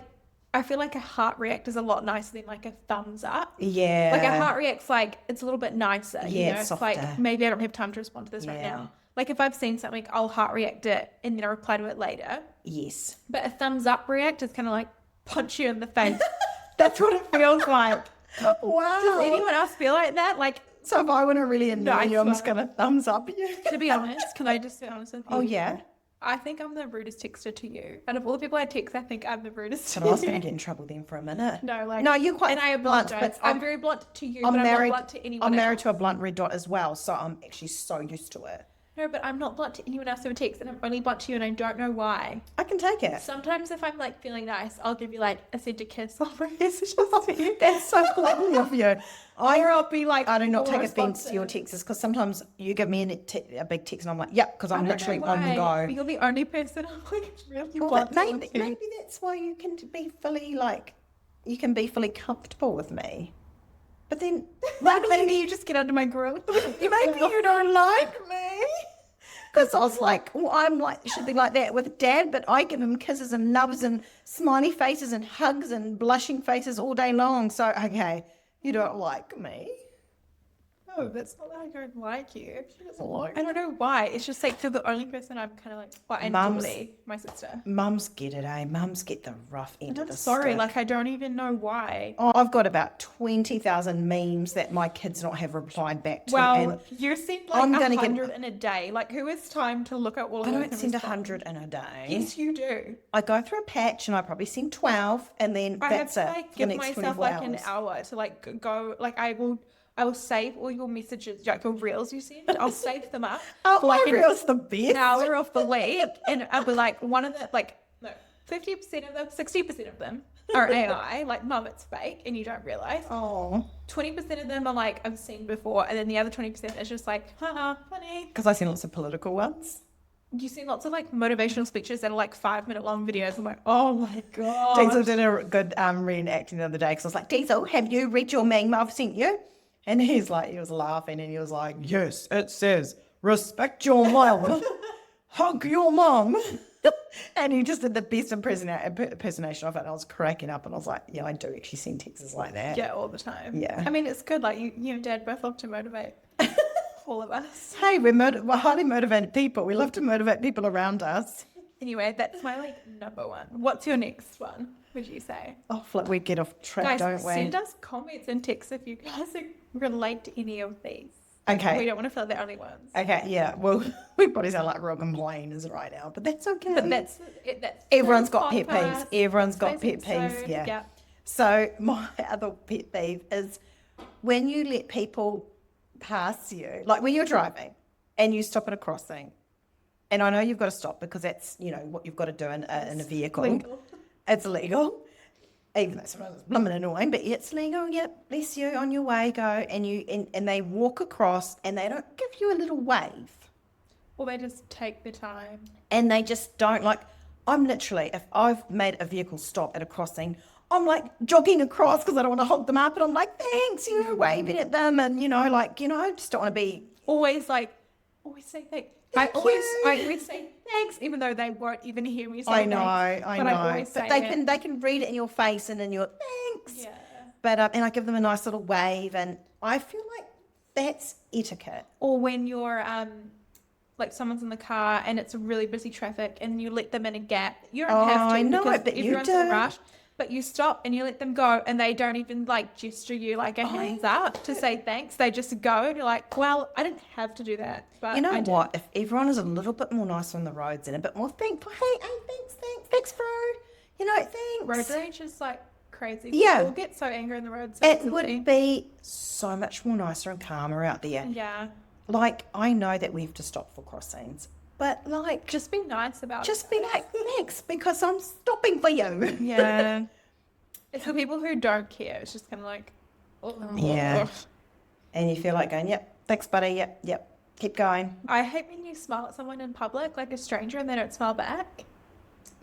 [SPEAKER 2] I feel like a heart react is a lot nicer than like a thumbs up.
[SPEAKER 1] Yeah.
[SPEAKER 2] Like a heart react's like, it's a little bit nicer.
[SPEAKER 1] Yeah,
[SPEAKER 2] It's
[SPEAKER 1] it's
[SPEAKER 2] like,
[SPEAKER 1] softer.
[SPEAKER 2] maybe I don't have time to respond to this right
[SPEAKER 1] Yeah.
[SPEAKER 2] now. Like if I've seen something, I'll heart react it and then I reply to it later.
[SPEAKER 1] Yes.
[SPEAKER 2] But a thumbs up react is kind of like punch you in the face. That's what it feels like.
[SPEAKER 1] Wow.
[SPEAKER 2] Does anyone else feel like that? Like,
[SPEAKER 1] So if I want to really annoy
[SPEAKER 2] I
[SPEAKER 1] you, I'm just
[SPEAKER 2] swear.
[SPEAKER 1] going to thumbs up you.
[SPEAKER 2] to be honest, can I just be honest with you?
[SPEAKER 1] Oh, yeah?
[SPEAKER 2] I think I'm the rudest texter to you. Out of all the people I text, I think I'm the rudest
[SPEAKER 1] So
[SPEAKER 2] to
[SPEAKER 1] I was
[SPEAKER 2] you.
[SPEAKER 1] going to get in trouble then for a minute.
[SPEAKER 2] No, like,
[SPEAKER 1] No, you're quite
[SPEAKER 2] and I
[SPEAKER 1] blunt,
[SPEAKER 2] apologize.
[SPEAKER 1] but
[SPEAKER 2] I'm very blunt to you,
[SPEAKER 1] I'm
[SPEAKER 2] but
[SPEAKER 1] married,
[SPEAKER 2] I'm not blunt to anyone
[SPEAKER 1] I'm married
[SPEAKER 2] else.
[SPEAKER 1] to a blunt red dot as well, so I'm actually so used to it.
[SPEAKER 2] No, but I'm not blunt to anyone else who texts, and I'm only blunt to you, and I don't know why.
[SPEAKER 1] I can take it.
[SPEAKER 2] Sometimes if I'm like feeling nice, I'll give you like a send a kiss on my messages to you.
[SPEAKER 1] That's so lovely of you.
[SPEAKER 2] Or I'll be like,
[SPEAKER 1] I do not
[SPEAKER 2] more
[SPEAKER 1] take offense to your
[SPEAKER 2] responsive.
[SPEAKER 1] texts because sometimes you give me a big text and I'm like, yep, because I'm
[SPEAKER 2] I don't
[SPEAKER 1] literally
[SPEAKER 2] know
[SPEAKER 1] on the
[SPEAKER 2] why,
[SPEAKER 1] go.
[SPEAKER 2] but you're the only person I'm like really
[SPEAKER 1] Well,
[SPEAKER 2] blunt
[SPEAKER 1] maybe,
[SPEAKER 2] to.
[SPEAKER 1] maybe that's why you can be fully you can be fully comfortable with me. But then
[SPEAKER 2] Like maybe you just get under my grill.
[SPEAKER 1] maybe you don't like me. Because I was like, well, should be like that with Dad, but I give him kisses and loves and smiley faces and hugs and blushing faces all day long. So, okay, you don't like me.
[SPEAKER 2] No, that's not that I don't like you.
[SPEAKER 1] She doesn't like
[SPEAKER 2] I don't know why. It's just like you're the only person I'm kind of like. Well, and
[SPEAKER 1] Mum's-
[SPEAKER 2] Julie, my sister.
[SPEAKER 1] Mums get it, eh? Mums get the rough end
[SPEAKER 2] And
[SPEAKER 1] of
[SPEAKER 2] I'm
[SPEAKER 1] the
[SPEAKER 2] sorry,
[SPEAKER 1] stick.
[SPEAKER 2] like I don't even know why.
[SPEAKER 1] Oh, I've got about 20,000 memes that my kids not have replied back to.
[SPEAKER 2] Well,
[SPEAKER 1] and
[SPEAKER 2] you send
[SPEAKER 1] I'm
[SPEAKER 2] like
[SPEAKER 1] gonna get-
[SPEAKER 2] 100 in a day. Like who has time to look at all of
[SPEAKER 1] I
[SPEAKER 2] those
[SPEAKER 1] don't
[SPEAKER 2] and
[SPEAKER 1] send
[SPEAKER 2] respond?
[SPEAKER 1] 100 in a day.
[SPEAKER 2] Yes, you do.
[SPEAKER 1] I go through a patch and I probably send 12 and then
[SPEAKER 2] I
[SPEAKER 1] that's
[SPEAKER 2] have
[SPEAKER 1] it
[SPEAKER 2] to like
[SPEAKER 1] for the
[SPEAKER 2] give
[SPEAKER 1] next
[SPEAKER 2] myself
[SPEAKER 1] 24
[SPEAKER 2] like
[SPEAKER 1] hours.
[SPEAKER 2] an hour to like go. Like I will save all your messages, like your reels you send. I'll save them up
[SPEAKER 1] Oh,
[SPEAKER 2] for like
[SPEAKER 1] my
[SPEAKER 2] an
[SPEAKER 1] reel's the best.
[SPEAKER 2] hour of the week, and I'll be like, one of the like no, 50% of them, 60% of them are AI. Like, mum, it's fake, and you don't realize.
[SPEAKER 1] Oh,
[SPEAKER 2] 20% of them are like I've seen before, and then the other 20% is just like, haha, funny.
[SPEAKER 1] because I send lots of political ones.
[SPEAKER 2] You see lots of like motivational speeches that are like 5-minute long videos. I'm like, oh my god.
[SPEAKER 1] Diesel did a good reenacting the other day because I was like, Diesel, have you read your meme I've sent you? And he was laughing and he was like, yes, it says, respect your mom, hug your mom. And he just did the best impersonation of it. And I was cracking up and I was like, yeah, I do actually send texts like that.
[SPEAKER 2] Yeah, all the time.
[SPEAKER 1] Yeah.
[SPEAKER 2] I mean, it's good. Like you and Dad both love to motivate all of us.
[SPEAKER 1] Hey, we're highly motivated people. We love to motivate people around us.
[SPEAKER 2] Anyway, that's my like number one. What's your next one? Would you say?
[SPEAKER 1] Oh, flip, we get off track,
[SPEAKER 2] Guys,
[SPEAKER 1] don't we?
[SPEAKER 2] send us comments and texts if you guys relate to any of these.
[SPEAKER 1] Okay.
[SPEAKER 2] We don't want to feel the only ones.
[SPEAKER 1] Okay, yeah. Well, we probably sound like real complainers right now, but that's okay.
[SPEAKER 2] But that's it. That's
[SPEAKER 1] Everyone's
[SPEAKER 2] the
[SPEAKER 1] got pet peeves.
[SPEAKER 2] podcast.
[SPEAKER 1] Everyone's got pet
[SPEAKER 2] Today's
[SPEAKER 1] peeves.
[SPEAKER 2] episode,
[SPEAKER 1] Yeah.
[SPEAKER 2] Yeah.
[SPEAKER 1] So my other pet peeve is when you let people pass you, like when you're driving and you stop at a crossing. And I know you've got to stop because that's, what you've got to do in a vehicle.
[SPEAKER 2] Legal.
[SPEAKER 1] It's illegal. Even though sometimes it's blooming annoying, but it's legal. Yep, bless you, on your way, go. And they walk across and they don't give you a little wave.
[SPEAKER 2] Or they just take the time.
[SPEAKER 1] And they just don't I'm literally, if I've made a vehicle stop at a crossing, I'm like jogging across because I don't want to hold them up. And I'm like, thanks, waving at them. And, just don't want to be.
[SPEAKER 2] Always say thanks. I always say thanks, even though they won't even hear me say
[SPEAKER 1] I know,
[SPEAKER 2] thanks.
[SPEAKER 1] I
[SPEAKER 2] But
[SPEAKER 1] know.
[SPEAKER 2] always
[SPEAKER 1] But
[SPEAKER 2] say
[SPEAKER 1] they
[SPEAKER 2] it.
[SPEAKER 1] can read it in your face and in your thanks.
[SPEAKER 2] Yeah.
[SPEAKER 1] But, and I give them a nice little wave. And I feel like that's etiquette.
[SPEAKER 2] Or when you're like someone's in the car and it's a really busy traffic and you let them in a gap. You don't have to
[SPEAKER 1] I know
[SPEAKER 2] because
[SPEAKER 1] it, but you
[SPEAKER 2] everyone's in a
[SPEAKER 1] do.
[SPEAKER 2] rush. But you stop and you let them go and they don't even like gesture you like a hands up to say thanks. They just go and you're like, well, I didn't have to do that. But
[SPEAKER 1] You know
[SPEAKER 2] I did.
[SPEAKER 1] what? If everyone is a little bit more nice on the roads and a bit more thankful, hey, thanks, bro. Thanks.
[SPEAKER 2] Road rage is like crazy.
[SPEAKER 1] Yeah.
[SPEAKER 2] People get so angry on the road. So
[SPEAKER 1] It
[SPEAKER 2] easily.
[SPEAKER 1] would be so much more nicer and calmer out there.
[SPEAKER 2] Yeah.
[SPEAKER 1] Like, I know that we have to stop for crossings, but
[SPEAKER 2] Just be nice about it.
[SPEAKER 1] just be like, thanks, because I'm stopping for you.
[SPEAKER 2] Yeah. It's for people who don't care. It's just kind of like, oh.
[SPEAKER 1] Yeah. And you feel like going, yep, thanks, buddy. Yep. Keep going.
[SPEAKER 2] I hate when you smile at someone in public, like a stranger, and they don't smile back.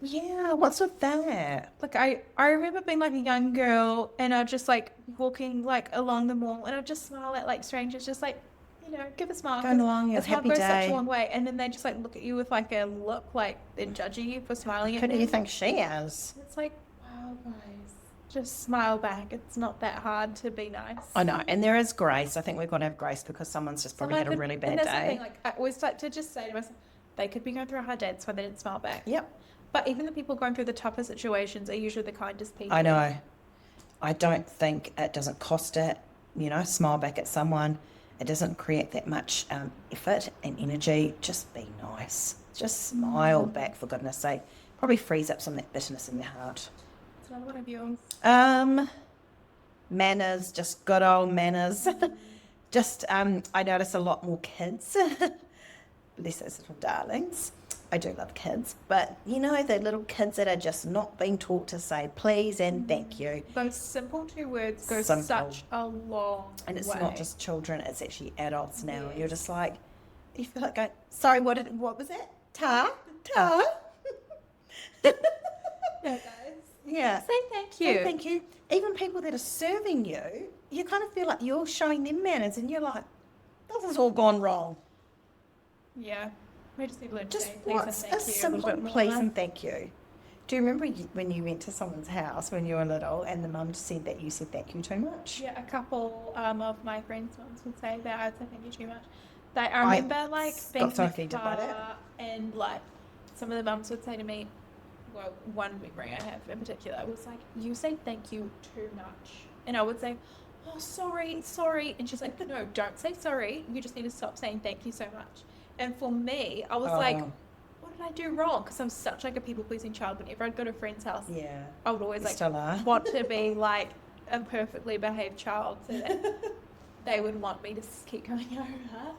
[SPEAKER 1] Yeah, what's with that?
[SPEAKER 2] Like I remember being like a young girl and I just like walking like along the mall and I just smile at like strangers, just like, give a smile.
[SPEAKER 1] Going along your
[SPEAKER 2] It's how it
[SPEAKER 1] happy
[SPEAKER 2] goes such
[SPEAKER 1] day.
[SPEAKER 2] a long way. And then they just like look at you with like a look like they're judging you for smiling at
[SPEAKER 1] Who do you
[SPEAKER 2] them.
[SPEAKER 1] think she is?
[SPEAKER 2] It's like, wow, guys. Just smile back. It's not that hard to be nice.
[SPEAKER 1] I know, and there is grace. I think we've got to have grace because someone's just probably had a really bad
[SPEAKER 2] and that's
[SPEAKER 1] day.
[SPEAKER 2] the thing, like, I always like to just say to myself, they could be going through a hard day, that's why they didn't smile back.
[SPEAKER 1] Yep.
[SPEAKER 2] But even the people going through the toughest situations are usually the kindest people.
[SPEAKER 1] I know. I don't think it doesn't cost it, smile back at someone. It doesn't create that much effort and energy. Just be nice. Just smile back, for goodness sake. Probably frees up some of that bitterness in your heart.
[SPEAKER 2] It's another one of yours.
[SPEAKER 1] Manners, just good old manners. Just, I notice a lot more kids. Bless those little darlings. I do love kids, but the little kids that are just not being taught to say please and thank you.
[SPEAKER 2] Those simple 2 words go
[SPEAKER 1] Simple.
[SPEAKER 2] such a long
[SPEAKER 1] And it's
[SPEAKER 2] way.
[SPEAKER 1] not just children, it's actually adults now.
[SPEAKER 2] Yes.
[SPEAKER 1] You're just like, you feel like going, sorry, what was that? Ta?
[SPEAKER 2] Yeah, guys.
[SPEAKER 1] Yeah.
[SPEAKER 2] Say thank you.
[SPEAKER 1] Say thank you. Even people that are serving you, you kind of feel like you're showing them manners and you're like, this has all gone wrong.
[SPEAKER 2] Yeah. We just need to learn to
[SPEAKER 1] Just
[SPEAKER 2] say please and
[SPEAKER 1] what's
[SPEAKER 2] thank
[SPEAKER 1] a
[SPEAKER 2] you a little
[SPEAKER 1] simple
[SPEAKER 2] bit more.
[SPEAKER 1] please and thank you? Do you remember when you went to someone's house when you were little and the mum said that you said thank you too much?
[SPEAKER 2] Yeah, a couple of my friends once would say that I said thank you too much. I remember being
[SPEAKER 1] got so
[SPEAKER 2] in the
[SPEAKER 1] offended by that.
[SPEAKER 2] car and some of the mums would say to me, well, one memory I have in particular was like, you say thank you too much. And I would say, oh, sorry. And she's like, no, don't say sorry. You just need to stop saying thank you so much. And for me, I was like, what did I do wrong? Because I'm such like a people-pleasing child. Whenever I'd go to a friend's house,
[SPEAKER 1] Yeah.
[SPEAKER 2] I would always
[SPEAKER 1] Still are.
[SPEAKER 2] want to be like a perfectly behaved child so that they would want me to keep going over.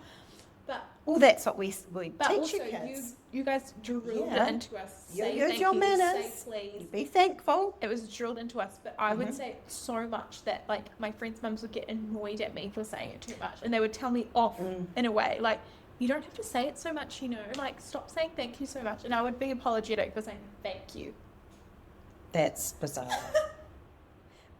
[SPEAKER 2] But
[SPEAKER 1] Well, that's what we
[SPEAKER 2] but
[SPEAKER 1] teach
[SPEAKER 2] also
[SPEAKER 1] you kids.
[SPEAKER 2] you guys drilled
[SPEAKER 1] Yeah.
[SPEAKER 2] it into us.
[SPEAKER 1] You
[SPEAKER 2] Say
[SPEAKER 1] use
[SPEAKER 2] thank
[SPEAKER 1] your
[SPEAKER 2] you,
[SPEAKER 1] manners.
[SPEAKER 2] say please.
[SPEAKER 1] Be thankful.
[SPEAKER 2] It was drilled into us, but I would say it so much that like my friends' mums would get annoyed at me for saying it too much, and they would tell me off in a way like, you don't have to say it so much, like stop saying thank you so much. And I would be apologetic for saying thank you.
[SPEAKER 1] That's bizarre.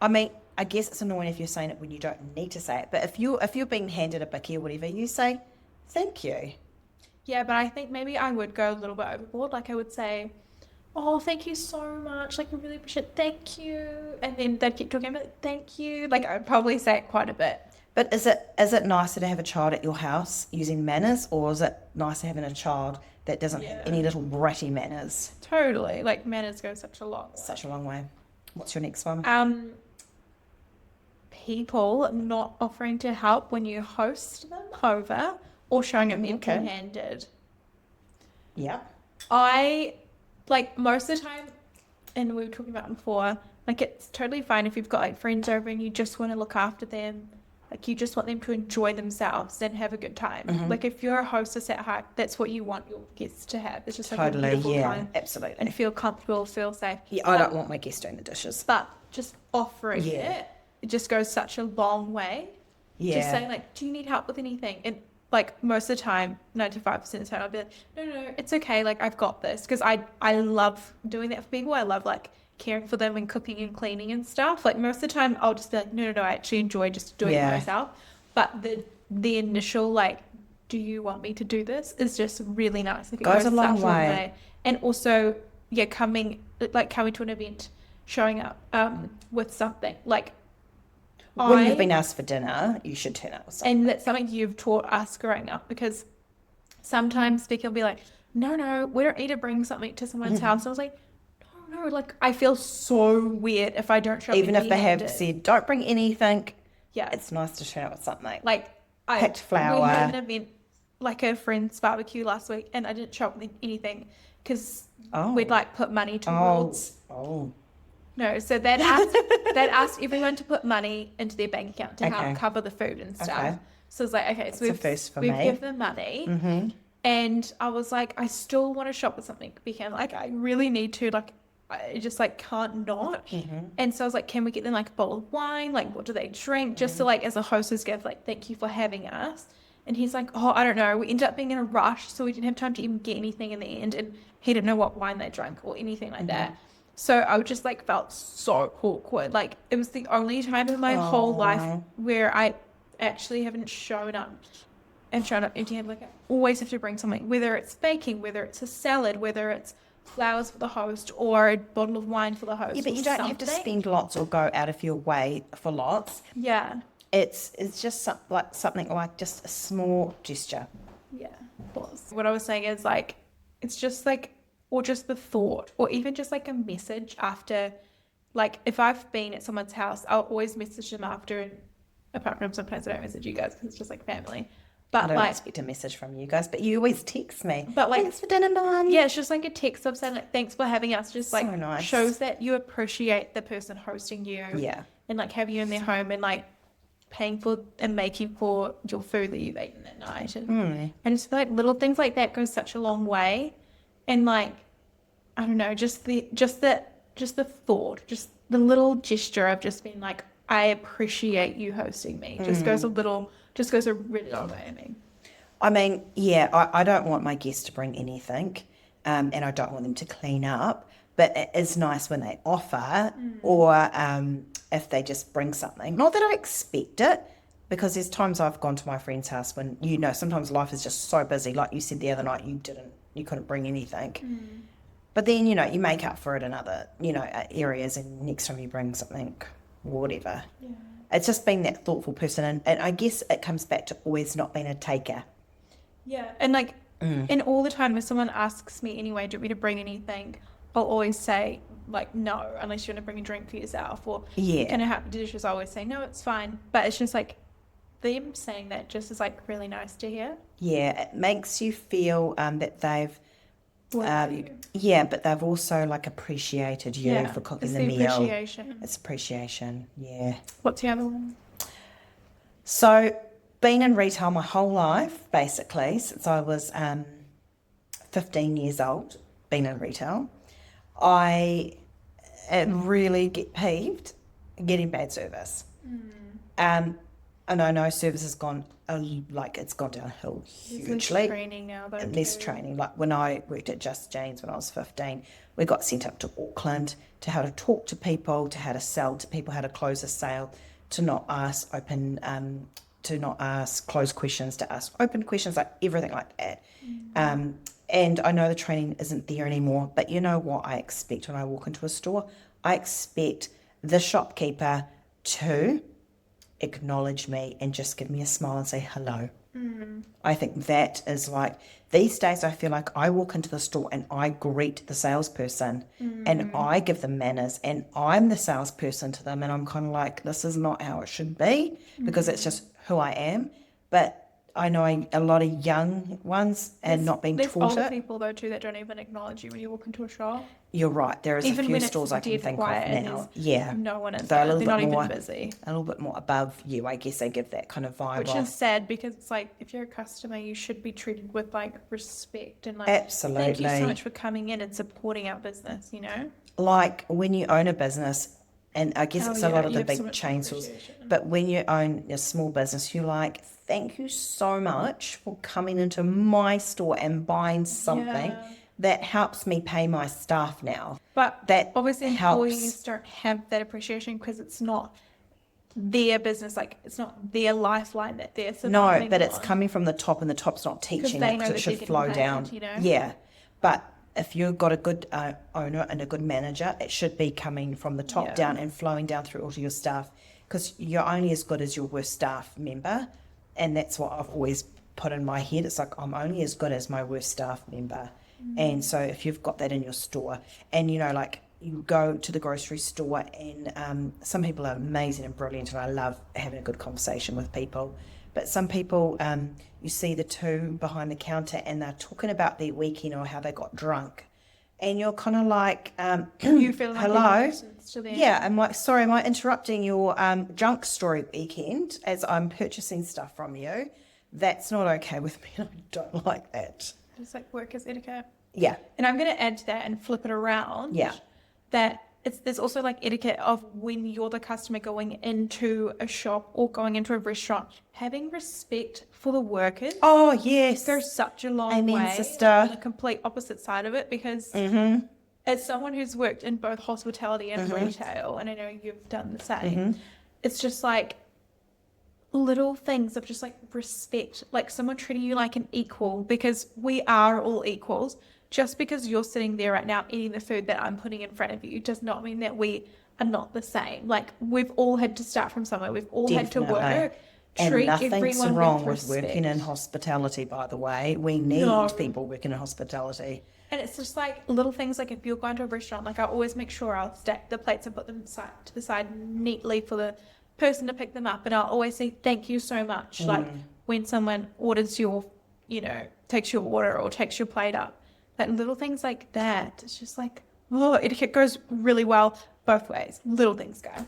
[SPEAKER 1] I mean, I guess it's annoying if you're saying it when you don't need to say it, but if you're being handed a bicky or whatever, you say thank you.
[SPEAKER 2] Yeah, but I think maybe I would go a little bit overboard. Like I would say, oh, thank you so much. Like I really appreciate it. Thank you. And then they'd keep talking about thank you. Like I would probably say it quite a bit.
[SPEAKER 1] But is it nicer to have a child at your house using manners, or is it nicer having a child that doesn't have any little bratty manners?
[SPEAKER 2] Totally. Like manners go such a long way.
[SPEAKER 1] Such a long way. What's your next one?
[SPEAKER 2] People not offering to help when you host them over or showing up empty-handed.
[SPEAKER 1] Yeah.
[SPEAKER 2] I, like, most of the time, and we were talking about it before, like, it's totally fine if you've got, like, friends over and you just want to look after them. Like, you just want them to enjoy themselves and have a good time. Like, if you're a hostess at heart, that's what you want your guests to have. It's just like a beautiful time.
[SPEAKER 1] Absolutely.
[SPEAKER 2] And feel comfortable, feel safe.
[SPEAKER 1] Yeah, I don't want my guests doing the dishes.
[SPEAKER 2] But just offering it just goes such a long way.
[SPEAKER 1] Yeah.
[SPEAKER 2] Just saying, like, do you need help with anything? And, like, most of the time, 95% of the time, I'll be like, no, it's okay. Like, I've got this. Because I love doing that for people. I love, like, caring for them and cooking and cleaning and stuff. Like, most of the time, I'll just be like, no, I actually enjoy just doing it myself. But the initial, like, do you want me to do this is just really nice. Like, it
[SPEAKER 1] goes a long
[SPEAKER 2] such
[SPEAKER 1] way.
[SPEAKER 2] And also, coming to an event, showing up with something. Like,
[SPEAKER 1] when you've been asked for dinner, you should turn up with something.
[SPEAKER 2] and that's something you've taught us growing up, because sometimes people will be like, no, we don't need to bring something to someone's house. And I was like, no, like, I feel so weird if I don't show up.
[SPEAKER 1] Even if they have said, don't bring anything,
[SPEAKER 2] yeah,
[SPEAKER 1] it's nice to turn up with something.
[SPEAKER 2] like,
[SPEAKER 1] picked flour.
[SPEAKER 2] We had an event, like a friend's barbecue last week, and I didn't show up with anything because we'd, like, put money towards. No, so they'd asked everyone to put money into their bank account to help cover the food and stuff.
[SPEAKER 1] Okay.
[SPEAKER 2] So it's like, okay, so we've given them money, and I was like, I still want to shop with something, because like I really need to, like, I just like can't not. And so I was like, can we get them like a bottle of wine? Like, what do they drink? Just to, like, as a hostess gift, like, thank you for having us. And he's like, oh, I don't know. We ended up being in a rush, so we didn't have time to even get anything in the end, and he didn't know what wine they drank or anything like that. So I just, like, felt so awkward. Like, it was the only time in my whole life where I actually haven't shown up empty-handed. Like, I always have to bring something, whether it's baking, whether it's a salad, whether it's flowers for the host or a bottle of wine for the host.
[SPEAKER 1] Yeah, but
[SPEAKER 2] or
[SPEAKER 1] you don't have to
[SPEAKER 2] something.
[SPEAKER 1] spend lots or go out of your way for lots.
[SPEAKER 2] Yeah.
[SPEAKER 1] It's just something like just a small gesture.
[SPEAKER 2] Yeah, of course. What I was saying is like, it's just like, or just the thought, or even just like a message after, like if I've been at someone's house, I'll always message them after, and apart from sometimes I don't message you guys because it's just like family.
[SPEAKER 1] I
[SPEAKER 2] But
[SPEAKER 1] don't
[SPEAKER 2] like,
[SPEAKER 1] expect a message from you guys, but you always text me.
[SPEAKER 2] But, like-
[SPEAKER 1] Thanks for dinner, Mum.
[SPEAKER 2] yeah, it's just like a text of saying like, thanks for having us. Just like
[SPEAKER 1] So nice.
[SPEAKER 2] shows that you appreciate the person hosting you.
[SPEAKER 1] Yeah.
[SPEAKER 2] And like have you in their home and like paying for and making for your food that you've eaten that night. And I just feel like little things like that go such a long way. And like, I don't know, just the thought, just the little gesture of just being like, I appreciate you hosting me. Just goes a really long way, I mean.
[SPEAKER 1] I mean, yeah, I don't want my guests to bring anything, and I don't want them to clean up. But it is nice when they offer, or if they just bring something. Not that I expect it, because there's times I've gone to my friend's house when sometimes life is just so busy. Like you said the other night, you couldn't bring anything. But then you make up for it in other areas, and next time you bring something, whatever.
[SPEAKER 2] Yeah.
[SPEAKER 1] It's just being that thoughtful person, and I guess it comes back to always not being a taker.
[SPEAKER 2] Yeah, and like, and all the time, if someone asks me anyway, do you want me to bring anything? I'll always say like no, unless you want to bring a drink for yourself, or
[SPEAKER 1] Yeah.
[SPEAKER 2] can I have dishes? I always say no, it's fine. But it's just like them saying that just is like really nice to hear.
[SPEAKER 1] Yeah, it makes you feel that they've
[SPEAKER 2] You.
[SPEAKER 1] yeah, but they've also like appreciated you
[SPEAKER 2] Yeah,
[SPEAKER 1] for cooking
[SPEAKER 2] it's
[SPEAKER 1] the meal.
[SPEAKER 2] appreciation.
[SPEAKER 1] It's appreciation, yeah.
[SPEAKER 2] What's the other one?
[SPEAKER 1] So, been in retail my whole life, basically, since I was 15 years old, been in retail. I really get peeved getting bad service. And I know service has gone, it's gone downhill
[SPEAKER 2] There's
[SPEAKER 1] hugely.
[SPEAKER 2] less training now, though.
[SPEAKER 1] Less
[SPEAKER 2] too.
[SPEAKER 1] training. Like when I worked at Just Jane's when I was 15, we got sent up to Auckland to how to talk to people, to how to sell to people, how to close a sale, to not ask closed questions, to ask open questions, like everything like that. And I know the training isn't there anymore, but you know what I expect when I walk into a store? I expect the shopkeeper to acknowledge me and just give me a smile and say hello. I think that is like, these days I feel like I walk into the store and I greet the salesperson and I give them manners and I'm the salesperson to them, and I'm kind of like, this is not how it should be because it's just who I am. But I know a lot of young ones and not being
[SPEAKER 2] There's
[SPEAKER 1] taught
[SPEAKER 2] older
[SPEAKER 1] it.
[SPEAKER 2] people though too that don't even acknowledge you when you walk into a shop.
[SPEAKER 1] You're right. There is
[SPEAKER 2] Even
[SPEAKER 1] a few
[SPEAKER 2] when it's
[SPEAKER 1] stores I can
[SPEAKER 2] dead
[SPEAKER 1] think
[SPEAKER 2] quiet
[SPEAKER 1] of
[SPEAKER 2] and
[SPEAKER 1] now.
[SPEAKER 2] there's
[SPEAKER 1] Yeah.
[SPEAKER 2] No one is
[SPEAKER 1] They're a
[SPEAKER 2] there.
[SPEAKER 1] little
[SPEAKER 2] They're not
[SPEAKER 1] bit
[SPEAKER 2] even
[SPEAKER 1] more
[SPEAKER 2] busy.
[SPEAKER 1] a little bit more above you. I guess they give that kind of vibe
[SPEAKER 2] Which
[SPEAKER 1] off.
[SPEAKER 2] is sad because it's like if you're a customer, you should be treated with like respect and like
[SPEAKER 1] Absolutely.
[SPEAKER 2] thank you so much for coming in and supporting our business, you know?
[SPEAKER 1] Like when you own a business, and I guess
[SPEAKER 2] Oh,
[SPEAKER 1] it's
[SPEAKER 2] yeah,
[SPEAKER 1] a lot of
[SPEAKER 2] you
[SPEAKER 1] the
[SPEAKER 2] have so
[SPEAKER 1] big
[SPEAKER 2] much
[SPEAKER 1] chain stores,
[SPEAKER 2] appreciation.
[SPEAKER 1] but when you own a small business, you're like, thank you so much for coming into my store and buying something
[SPEAKER 2] Yeah.
[SPEAKER 1] that helps me pay my staff now.
[SPEAKER 2] But
[SPEAKER 1] That
[SPEAKER 2] obviously
[SPEAKER 1] helps.
[SPEAKER 2] employees don't have that appreciation because it's not their business, like it's not their lifeline that they're
[SPEAKER 1] No,
[SPEAKER 2] surviving
[SPEAKER 1] but it's
[SPEAKER 2] on.
[SPEAKER 1] coming from the top, and the top's not teaching
[SPEAKER 2] they
[SPEAKER 1] it
[SPEAKER 2] know
[SPEAKER 1] because it
[SPEAKER 2] that
[SPEAKER 1] should
[SPEAKER 2] they're getting
[SPEAKER 1] flow
[SPEAKER 2] paid,
[SPEAKER 1] down.
[SPEAKER 2] you know?
[SPEAKER 1] Yeah, but if you've got a good owner and a good manager, it should be coming from the top
[SPEAKER 2] Yeah.
[SPEAKER 1] down and flowing down through all to your staff, because you're only as good as your worst staff member, and that's what I've always put in my head. It's like, I'm only as good as my worst staff member. And so if you've got that in your store, and like you go to the grocery store, and some people are amazing and brilliant, and I love having a good conversation with people, but some people, you see the two behind the counter and they're talking about their weekend or how they got drunk, and you're kind of like,
[SPEAKER 2] You feel like
[SPEAKER 1] hello,
[SPEAKER 2] a nuisance to them.
[SPEAKER 1] yeah, I'm like, sorry, am I interrupting your drunk story weekend as I'm purchasing stuff from you? That's not okay with me. I don't like that.
[SPEAKER 2] Just like work as etiquette.
[SPEAKER 1] Yeah.
[SPEAKER 2] And I'm going to add to that and flip it around.
[SPEAKER 1] Yeah.
[SPEAKER 2] That there's also like etiquette of when you're the customer going into a shop or going into a restaurant, having respect for the workers.
[SPEAKER 1] Oh, yes.
[SPEAKER 2] Goes such a long
[SPEAKER 1] Amen,
[SPEAKER 2] way.
[SPEAKER 1] sister.
[SPEAKER 2] On the complete opposite side of it, because as someone who's worked in both hospitality and retail, and I know you've done the same, it's just like little things of just like respect, like someone treating you like an equal, because we are all equals. just because you're sitting there right now eating the food that I'm putting in front of you does not mean that we are not the same. Like, we've all had to start from somewhere. We've all had to
[SPEAKER 1] Definitely.
[SPEAKER 2] work.
[SPEAKER 1] And
[SPEAKER 2] Treat
[SPEAKER 1] nothing's
[SPEAKER 2] everyone
[SPEAKER 1] wrong
[SPEAKER 2] with
[SPEAKER 1] with working in
[SPEAKER 2] respect.
[SPEAKER 1] hospitality, by the way. We need
[SPEAKER 2] No.
[SPEAKER 1] people working in hospitality.
[SPEAKER 2] And it's just like little things, like if you're going to a restaurant, like I always make sure I'll stack the plates and put them to the side neatly for the person to pick them up. And I'll always say thank you so much. Like when someone orders your, takes your order or takes your plate up, that little things like that. It's just like, oh, etiquette goes really well both ways. Little things, guys.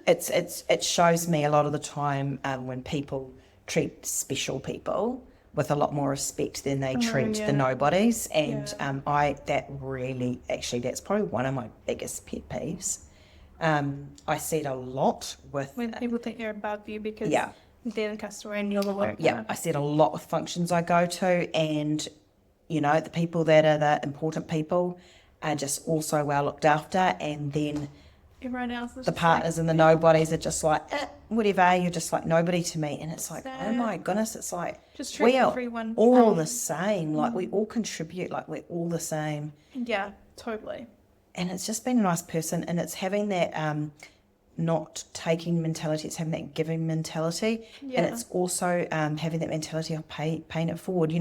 [SPEAKER 1] It shows me a lot of the time when people treat special people with a lot more respect than they treat the nobodies, and that's probably one of my biggest pet peeves. I see it a lot with
[SPEAKER 2] when people think they're above you because
[SPEAKER 1] Yeah.
[SPEAKER 2] they're the customer and you're the worker.
[SPEAKER 1] yeah, I see it a lot with functions I go to, and the people that are the important people are just also well looked after, and then
[SPEAKER 2] Everyone else is
[SPEAKER 1] the
[SPEAKER 2] just
[SPEAKER 1] partners and the nobodies are just like, whatever, you're just like nobody to me. And it's like, oh
[SPEAKER 2] Sad.
[SPEAKER 1] my goodness, it's like,
[SPEAKER 2] Just treat
[SPEAKER 1] we are
[SPEAKER 2] everyone
[SPEAKER 1] all
[SPEAKER 2] same.
[SPEAKER 1] the same. Like, we all contribute, like, we're all the same.
[SPEAKER 2] Yeah, totally.
[SPEAKER 1] And it's just being a nice person, and it's having that not taking mentality, it's having that giving mentality.
[SPEAKER 2] Yeah.
[SPEAKER 1] And it's also having that mentality of paying it forward.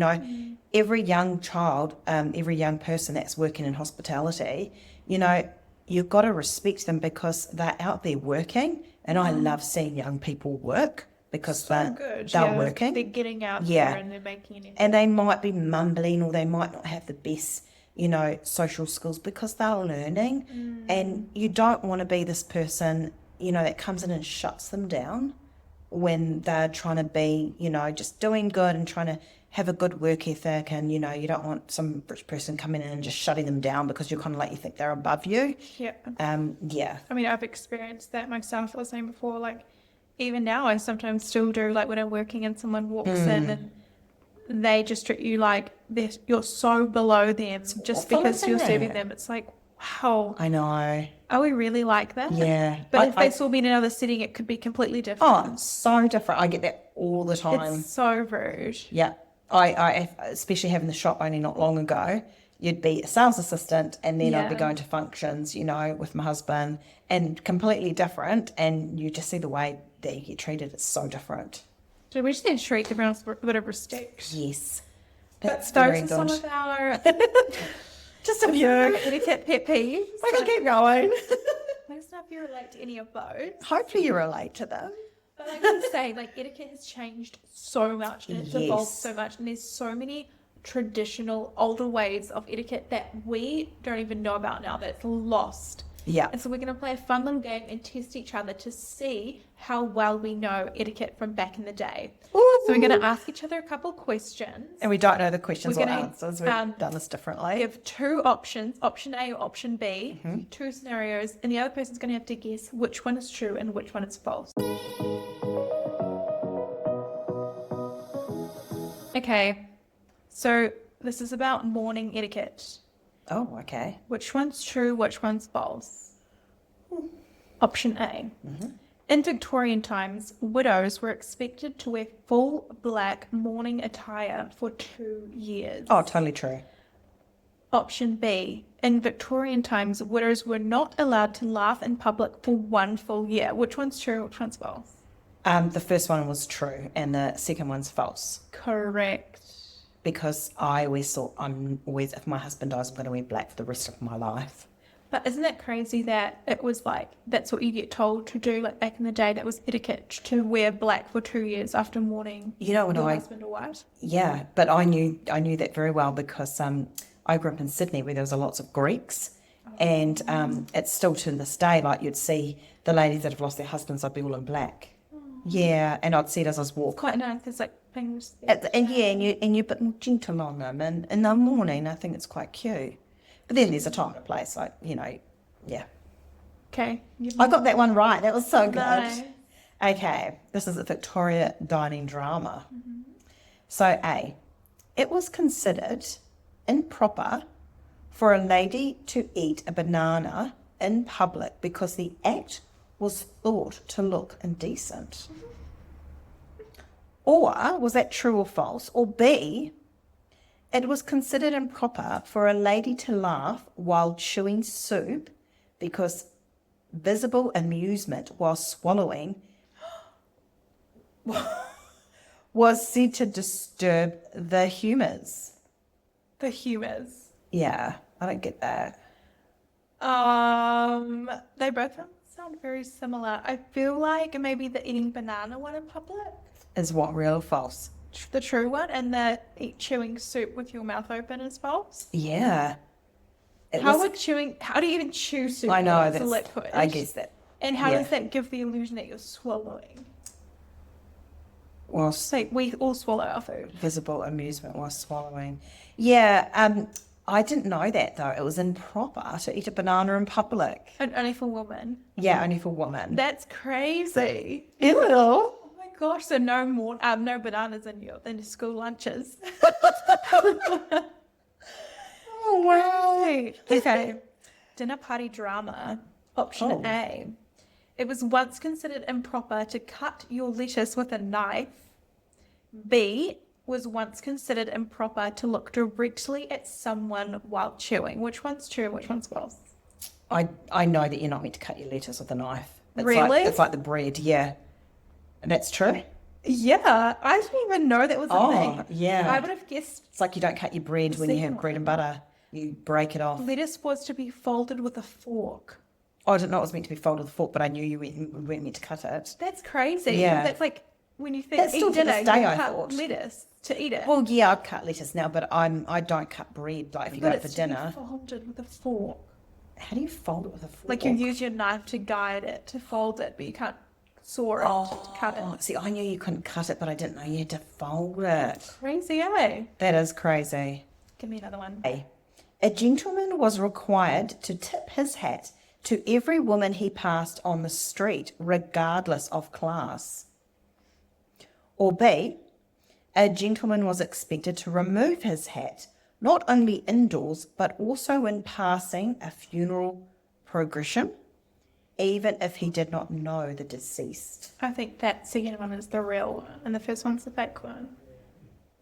[SPEAKER 1] Every young child, every young person that's working in hospitality, you've got to respect them because they're out there working. And I love seeing young people work because
[SPEAKER 2] So good.
[SPEAKER 1] they're working.
[SPEAKER 2] They're getting out
[SPEAKER 1] Yeah.
[SPEAKER 2] there and they're making an effort.
[SPEAKER 1] And they might be mumbling, or they might not have the best, social skills, because they're learning. And you don't want to be this person, that comes in and shuts them down when they're trying to be, just doing good and trying to have a good work ethic. And, you don't want some rich person coming in and just shutting them down because you're kind of like, you think they're above you.
[SPEAKER 2] Yeah.
[SPEAKER 1] Yeah.
[SPEAKER 2] I mean, I've experienced that myself. I was saying before, like, even now I sometimes still do, like when I'm working and someone walks in and they just treat you like you're so below them just
[SPEAKER 1] awful,
[SPEAKER 2] because
[SPEAKER 1] isn't
[SPEAKER 2] you're serving
[SPEAKER 1] it?
[SPEAKER 2] them. It's like, wow,
[SPEAKER 1] I know.
[SPEAKER 2] are we really like that?
[SPEAKER 1] Yeah.
[SPEAKER 2] But if they saw me in another setting, it could be completely different.
[SPEAKER 1] Oh, so different. I get that all the time.
[SPEAKER 2] It's so rude.
[SPEAKER 1] Yeah. I especially having the shop only not long ago, you'd be a sales assistant, and then I'd be
[SPEAKER 2] Yeah.
[SPEAKER 1] going to functions, with my husband, and completely different. And you just see the way that you get treated. It's so different.
[SPEAKER 2] So we just need to treat everyone else with a bit of respect.
[SPEAKER 1] Yes.
[SPEAKER 2] But
[SPEAKER 1] That's
[SPEAKER 2] those
[SPEAKER 1] very
[SPEAKER 2] are some
[SPEAKER 1] good.
[SPEAKER 2] of our
[SPEAKER 1] Just a few.
[SPEAKER 2] etiquette pet peeves.
[SPEAKER 1] I can keep going.
[SPEAKER 2] Let us know if you relate to any of those.
[SPEAKER 1] Hopefully you relate to them.
[SPEAKER 2] But like I say, like etiquette has changed so much and it's evolved
[SPEAKER 1] Yes.
[SPEAKER 2] so much, and there's so many traditional older ways of etiquette that we don't even know about now, that it's lost.
[SPEAKER 1] Yeah.
[SPEAKER 2] And so we're going to play a fun little game and test each other to see how well we know etiquette from back in the day. So we're going to ask each other a couple questions.
[SPEAKER 1] And we don't know the questions
[SPEAKER 2] We're
[SPEAKER 1] or
[SPEAKER 2] gonna,
[SPEAKER 1] answers. We've done this differently.
[SPEAKER 2] We have two options, option A or option B,
[SPEAKER 1] Mm-hmm.
[SPEAKER 2] two scenarios, and the other person's going to have to guess which one is true and which one is false. Okay, so this is about morning etiquette.
[SPEAKER 1] Oh, okay.
[SPEAKER 2] Which one's true, which one's false? Option A. In Victorian times, widows were expected to wear full black morning attire for 2 years.
[SPEAKER 1] Oh, totally true.
[SPEAKER 2] Option B. In Victorian times, widows were not allowed to laugh in public for 1 full year. Which one's true, which one's false?
[SPEAKER 1] The first one was true, and the second one's false.
[SPEAKER 2] Correct.
[SPEAKER 1] Because I always thought if my husband dies, I'm going to wear black for the rest of my life.
[SPEAKER 2] But isn't it crazy that it was like, that's what you get told to do, like back in the day, that was etiquette to wear black for 2 years after mourning
[SPEAKER 1] When
[SPEAKER 2] your husband or wife?
[SPEAKER 1] Yeah, but I knew that very well because I grew up in Sydney where there was lots of Greeks, and it's still to this day, like you'd see the ladies that have lost their husbands, I'd be all in black. Yeah, and I'd see it as I was walking.
[SPEAKER 2] Quite nice, because like things.
[SPEAKER 1] And you're a bit more gentle on them, and in the morning I think it's quite cute. But then there's a time and a place, like, yeah.
[SPEAKER 2] Okay.
[SPEAKER 1] I got that one right. That was so good.
[SPEAKER 2] Nice.
[SPEAKER 1] Okay, this is a Victoria dining drama. So A, it was considered improper for a lady to eat a banana in public because the act was thought to look indecent. Or was that true or false? Or B, It was considered improper for a lady to laugh while chewing soup because visible amusement while swallowing was said to disturb the humours.
[SPEAKER 2] The humours.
[SPEAKER 1] Yeah, I don't get that.
[SPEAKER 2] They both sound very similar. I feel like maybe the eating banana one in public,
[SPEAKER 1] Is what real or false?
[SPEAKER 2] the true one, and the chewing soup with your mouth open is false.
[SPEAKER 1] Yeah.
[SPEAKER 2] How do you even chew soup?
[SPEAKER 1] I know,
[SPEAKER 2] It's a
[SPEAKER 1] that's,
[SPEAKER 2] liquid.
[SPEAKER 1] I guess that.
[SPEAKER 2] And how
[SPEAKER 1] yeah.
[SPEAKER 2] does that give the illusion that you're swallowing?
[SPEAKER 1] Well,
[SPEAKER 2] So we all swallow our food.
[SPEAKER 1] visible amusement while swallowing. Yeah, I didn't know that though. It was improper to eat a banana in public.
[SPEAKER 2] And only for women.
[SPEAKER 1] Yeah, only for women.
[SPEAKER 2] That's crazy.
[SPEAKER 1] Ew.
[SPEAKER 2] Oh my gosh, so no bananas in your school lunches.
[SPEAKER 1] Oh, wow.
[SPEAKER 2] Okay. Dinner party drama. Option
[SPEAKER 1] Oh.
[SPEAKER 2] A. It was once considered improper to cut your lettuce with a knife. B. Was once considered improper to look directly at someone while chewing. Which one's true and which one's false?
[SPEAKER 1] I know that you're not meant to cut your lettuce with a knife.
[SPEAKER 2] Really?
[SPEAKER 1] It's like the bread, yeah. And that's true.
[SPEAKER 2] Yeah, I didn't even know that was a thing.
[SPEAKER 1] Yeah.
[SPEAKER 2] I would have guessed
[SPEAKER 1] It's like you don't cut your bread when you have
[SPEAKER 2] second
[SPEAKER 1] bread and
[SPEAKER 2] one.
[SPEAKER 1] butter. You break it off.
[SPEAKER 2] lettuce was to be folded with a fork.
[SPEAKER 1] I didn't know it was meant to be folded with a fork, but I knew you weren't meant to cut it.
[SPEAKER 2] That's crazy.
[SPEAKER 1] Yeah.
[SPEAKER 2] That's like when you think
[SPEAKER 1] That's still
[SPEAKER 2] eat
[SPEAKER 1] to this
[SPEAKER 2] dinner,
[SPEAKER 1] day,
[SPEAKER 2] you
[SPEAKER 1] I
[SPEAKER 2] cut
[SPEAKER 1] thought.
[SPEAKER 2] lettuce to eat it.
[SPEAKER 1] Well, yeah, I cut lettuce now, but I don't cut bread. Like if you
[SPEAKER 2] But
[SPEAKER 1] go out for
[SPEAKER 2] it's to be
[SPEAKER 1] dinner,
[SPEAKER 2] folded with a fork.
[SPEAKER 1] how do you fold it with a fork?
[SPEAKER 2] Like you use your knife to guide it, to fold it, but you can't saw it to cut it.
[SPEAKER 1] See, I knew you couldn't cut it, but I didn't know you had to fold it.
[SPEAKER 2] Crazy, eh?
[SPEAKER 1] That is crazy.
[SPEAKER 2] Give me another one.
[SPEAKER 1] A gentleman was required to tip his hat to every woman he passed on the street, regardless of class. Or B, a gentleman was expected to remove his hat, not only indoors, but also when passing a funeral progression, even if he did not know the deceased.
[SPEAKER 2] I think that second one is the real one, and the first one's the fake one.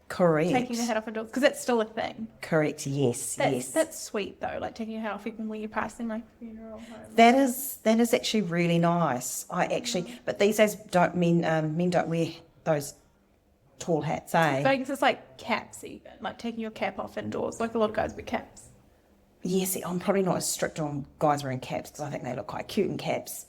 [SPEAKER 1] Correct.
[SPEAKER 2] Taking the hat off indoors, because that's still a thing.
[SPEAKER 1] Correct, yes, yes.
[SPEAKER 2] That's sweet though, like taking your hat off even when you're passing like a funeral home.
[SPEAKER 1] That is actually really nice. But these days men don't wear those tall hats, eh?
[SPEAKER 2] But I guess it's like caps even, like taking your cap off indoors, like a lot of guys wear caps.
[SPEAKER 1] Yes, I'm probably not as strict on guys wearing caps because I think they look quite cute in caps.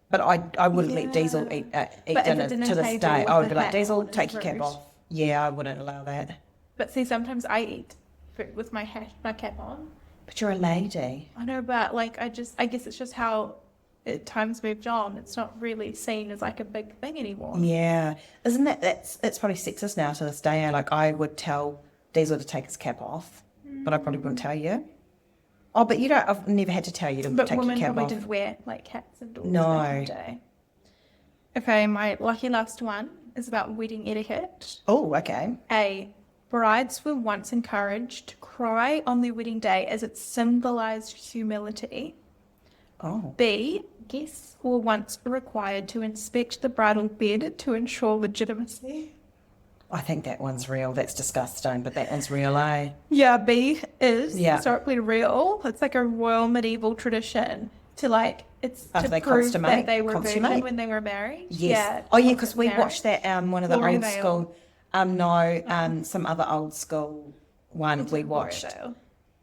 [SPEAKER 1] But I wouldn't let Diesel eat
[SPEAKER 2] But at
[SPEAKER 1] dinner
[SPEAKER 2] the dinner
[SPEAKER 1] to this
[SPEAKER 2] table
[SPEAKER 1] day.
[SPEAKER 2] with
[SPEAKER 1] I would
[SPEAKER 2] the
[SPEAKER 1] be like,
[SPEAKER 2] hat
[SPEAKER 1] Diesel,
[SPEAKER 2] on is
[SPEAKER 1] take your cap
[SPEAKER 2] rude.
[SPEAKER 1] off. Yeah, I wouldn't allow that.
[SPEAKER 2] But see, sometimes I eat food with my cap on.
[SPEAKER 1] But you're a lady.
[SPEAKER 2] I know, but like I guess it's just how times moved on. It's not really seen as like a big thing anymore.
[SPEAKER 1] Yeah. Isn't that's probably sexist now to this day. Eh? Like I would tell Diesel to take his cap off, but I probably wouldn't tell you. Oh, but I've never had to tell you to
[SPEAKER 2] But
[SPEAKER 1] take your
[SPEAKER 2] women
[SPEAKER 1] cap
[SPEAKER 2] probably
[SPEAKER 1] off.
[SPEAKER 2] didn't wear like caps indoors
[SPEAKER 1] No.
[SPEAKER 2] back in the day. Okay, my lucky last one is about wedding etiquette.
[SPEAKER 1] Oh, okay.
[SPEAKER 2] A. Brides were once encouraged to cry on their wedding day as it symbolized humility.
[SPEAKER 1] Oh.
[SPEAKER 2] B. Guests were once required to inspect the bridal bed to ensure legitimacy.
[SPEAKER 1] I think that one's real. That's disgusting, but that one's real, eh?
[SPEAKER 2] Yeah, B is
[SPEAKER 1] Yeah.
[SPEAKER 2] historically real. It's like a royal medieval tradition to
[SPEAKER 1] After they
[SPEAKER 2] prove that
[SPEAKER 1] consummate-
[SPEAKER 2] they were
[SPEAKER 1] consummate?
[SPEAKER 2] virgin when they were married.
[SPEAKER 1] Yes.
[SPEAKER 2] Yeah,
[SPEAKER 1] Oh, yeah, because we
[SPEAKER 2] marriage.
[SPEAKER 1] watched that one of the
[SPEAKER 2] Glory
[SPEAKER 1] old
[SPEAKER 2] Vale.
[SPEAKER 1] school. Some other old school one we watched.
[SPEAKER 2] Glory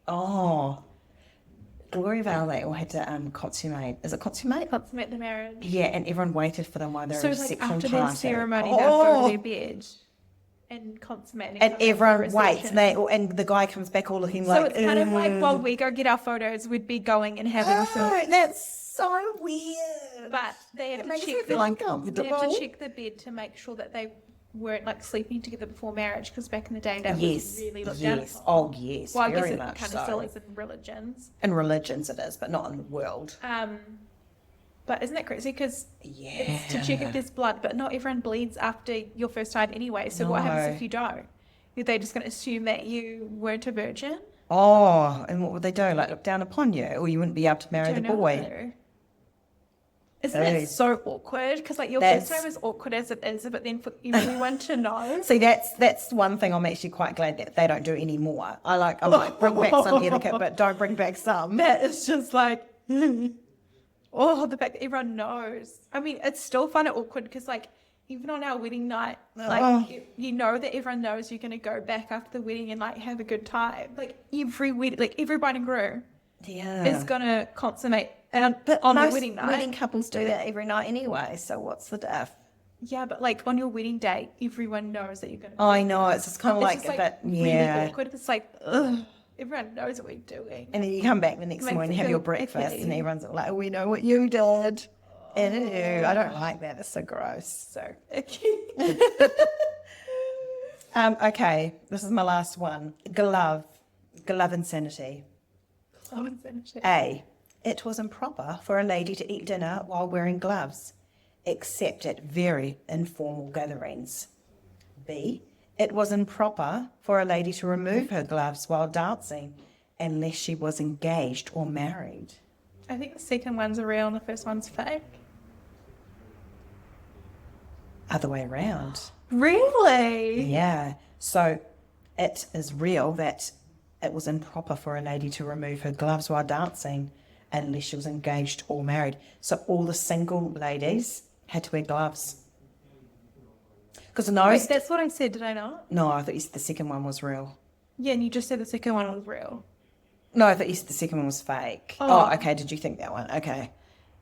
[SPEAKER 1] Oh, Glory Vale. They all had to consummate. Is it consummate?
[SPEAKER 2] Vale. Consummate the marriage.
[SPEAKER 1] Yeah, and everyone waited for them while they were
[SPEAKER 2] So like
[SPEAKER 1] reception
[SPEAKER 2] after
[SPEAKER 1] party.
[SPEAKER 2] their ceremony, they'll go to their bed and consummate.
[SPEAKER 1] And
[SPEAKER 2] come back for
[SPEAKER 1] everyone waits,
[SPEAKER 2] reception.
[SPEAKER 1] and the guy comes back all looking
[SPEAKER 2] So
[SPEAKER 1] like.
[SPEAKER 2] it's kind of like while we go get our photos, we'd be going and having some.
[SPEAKER 1] Oh, that's so weird.
[SPEAKER 2] But they
[SPEAKER 1] It
[SPEAKER 2] have to
[SPEAKER 1] makes me
[SPEAKER 2] check
[SPEAKER 1] feel
[SPEAKER 2] they
[SPEAKER 1] uncomfortable.
[SPEAKER 2] have to check the bed to make sure that they weren't like sleeping together before marriage, because back in the day that
[SPEAKER 1] Yes,
[SPEAKER 2] was really looked down
[SPEAKER 1] yes.
[SPEAKER 2] upon.
[SPEAKER 1] Oh, yes.
[SPEAKER 2] Well, I guess
[SPEAKER 1] very
[SPEAKER 2] it
[SPEAKER 1] much
[SPEAKER 2] kind
[SPEAKER 1] so.
[SPEAKER 2] of still is in religions.
[SPEAKER 1] In religions it is, but not in the world.
[SPEAKER 2] But isn't that crazy? Because
[SPEAKER 1] Yeah.
[SPEAKER 2] it's to check if there's blood, but not everyone bleeds after your first time anyway. So what happens
[SPEAKER 1] No.
[SPEAKER 2] if you don't? Are they just going to assume that you weren't a virgin?
[SPEAKER 1] Oh, and what would they do? Like look down upon you, or you wouldn't be able to marry the
[SPEAKER 2] Don't
[SPEAKER 1] boy?
[SPEAKER 2] know. Isn't it so awkward? Because like your first time is awkward as it is, but then for everyone to know.
[SPEAKER 1] See, that's one thing I'm actually quite glad that they don't do anymore. I might bring back some etiquette, but don't bring back some.
[SPEAKER 2] That is just like, oh, the fact that everyone knows. I mean, it's still fun and awkward because like even on our wedding night, like you know that everyone knows you're gonna go back after the wedding and like have a good time. Like every bride and groom is gonna consummate
[SPEAKER 1] But
[SPEAKER 2] on the
[SPEAKER 1] most
[SPEAKER 2] wedding night.
[SPEAKER 1] wedding couples do that every night anyway, so what's the diff?
[SPEAKER 2] Yeah, but like on your wedding day, everyone knows that you're gonna.
[SPEAKER 1] I know, it's just kind of like,
[SPEAKER 2] just,
[SPEAKER 1] but
[SPEAKER 2] really
[SPEAKER 1] yeah.
[SPEAKER 2] awkward. It's like, ugh, everyone knows what we're doing.
[SPEAKER 1] And then you come back the next
[SPEAKER 2] Makes
[SPEAKER 1] morning and
[SPEAKER 2] you
[SPEAKER 1] have your
[SPEAKER 2] feel
[SPEAKER 1] breakfast,
[SPEAKER 2] icky.
[SPEAKER 1] and everyone's like, "We know what you did." And ew, I don't like that. It's so gross.
[SPEAKER 2] So
[SPEAKER 1] Okay, this is my last one. Glove insanity. A, it was improper for a lady to eat dinner while wearing gloves, except at very informal gatherings. B, it was improper for a lady to remove her gloves while dancing, unless she was engaged or married.
[SPEAKER 2] I think the second one's real and the first one's fake.
[SPEAKER 1] Other way around.
[SPEAKER 2] Really?
[SPEAKER 1] Yeah. So it is real that it was improper for a lady to remove her gloves while dancing unless she was engaged or married. So all the single ladies had to wear gloves. Because
[SPEAKER 2] Wait, that's what I said, did I not?
[SPEAKER 1] No, I thought you said the second one was real.
[SPEAKER 2] Yeah, and you just said the second one was real.
[SPEAKER 1] No, I thought you said the second one was fake.
[SPEAKER 2] Oh.
[SPEAKER 1] Oh, okay. Did you think that one? Okay.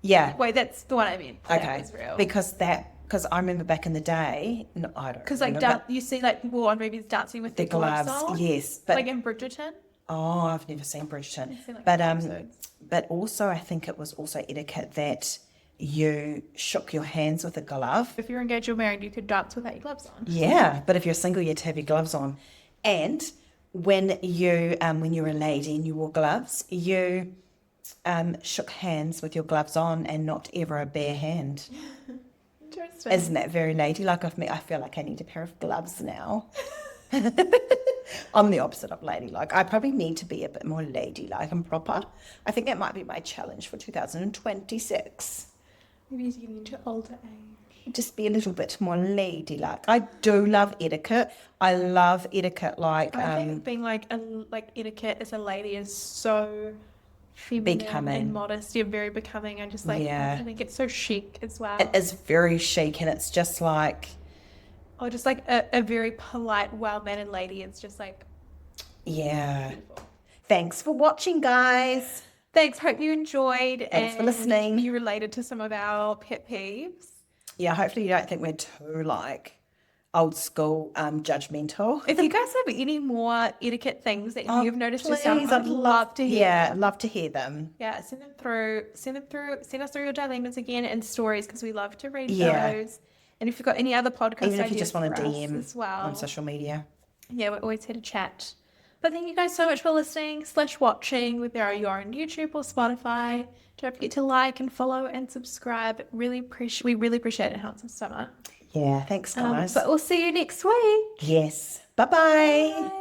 [SPEAKER 1] Yeah.
[SPEAKER 2] Wait, that's the one I meant. That
[SPEAKER 1] Okay.
[SPEAKER 2] was real.
[SPEAKER 1] Because I remember back in the day, no, I don't.
[SPEAKER 2] Because like
[SPEAKER 1] remember,
[SPEAKER 2] you see like people on movies dancing with
[SPEAKER 1] the
[SPEAKER 2] their gloves
[SPEAKER 1] gloves,
[SPEAKER 2] on.
[SPEAKER 1] yes, but
[SPEAKER 2] Like in Bridgerton.
[SPEAKER 1] oh, I've never seen Bridgerton.
[SPEAKER 2] I've seen, like,
[SPEAKER 1] But
[SPEAKER 2] episodes.
[SPEAKER 1] but also I think it was also etiquette that you shook your hands with a glove.
[SPEAKER 2] If you're engaged or married, you could dance without your gloves on.
[SPEAKER 1] Yeah, but if you're single, you had to have your gloves on. And when you're a lady and you wore gloves, you shook hands with your gloves on and not ever a bare hand.
[SPEAKER 2] Interesting.
[SPEAKER 1] Isn't that very ladylike of me? I feel like I need a pair of gloves now. I'm the opposite of ladylike. I probably need to be a bit more ladylike and proper. I think that might be my challenge for 2026.
[SPEAKER 2] Maybe he's getting into older age.
[SPEAKER 1] Just be a little bit more ladylike. I do love etiquette. I love etiquette like
[SPEAKER 2] I think being like etiquette as a lady is so feminine
[SPEAKER 1] Becoming.
[SPEAKER 2] and modest. You're very becoming and just like
[SPEAKER 1] Yeah.
[SPEAKER 2] I think it's so chic as well.
[SPEAKER 1] it is very chic and it's just like
[SPEAKER 2] Or just like a very polite, well-mannered lady. It's just like
[SPEAKER 1] yeah.
[SPEAKER 2] beautiful.
[SPEAKER 1] Thanks for watching, guys.
[SPEAKER 2] Thanks. Hope you enjoyed.
[SPEAKER 1] Thanks for
[SPEAKER 2] and
[SPEAKER 1] listening.
[SPEAKER 2] You related to some of our pet peeves.
[SPEAKER 1] Yeah, hopefully you don't think we're too like old school judgmental.
[SPEAKER 2] If you guys have any more etiquette things that you've noticed yourself,
[SPEAKER 1] Please,
[SPEAKER 2] I'd love to hear.
[SPEAKER 1] Yeah, I'd love to hear them.
[SPEAKER 2] Yeah, send them through. Send us through your dilemmas again and stories because we love to read
[SPEAKER 1] Yeah.
[SPEAKER 2] those. And if you've got any other podcast
[SPEAKER 1] Even if you
[SPEAKER 2] ideas
[SPEAKER 1] just want to
[SPEAKER 2] for us
[SPEAKER 1] DM
[SPEAKER 2] as well,
[SPEAKER 1] on social media.
[SPEAKER 2] yeah, we're always here to chat. But thank you guys so much for listening / watching, whether you're on YouTube or Spotify. Don't forget to like and follow and subscribe. We really appreciate it. It helps us so much.
[SPEAKER 1] Yeah, thanks guys.
[SPEAKER 2] But we'll see you next week.
[SPEAKER 1] Yes. Bye-bye.
[SPEAKER 2] Bye.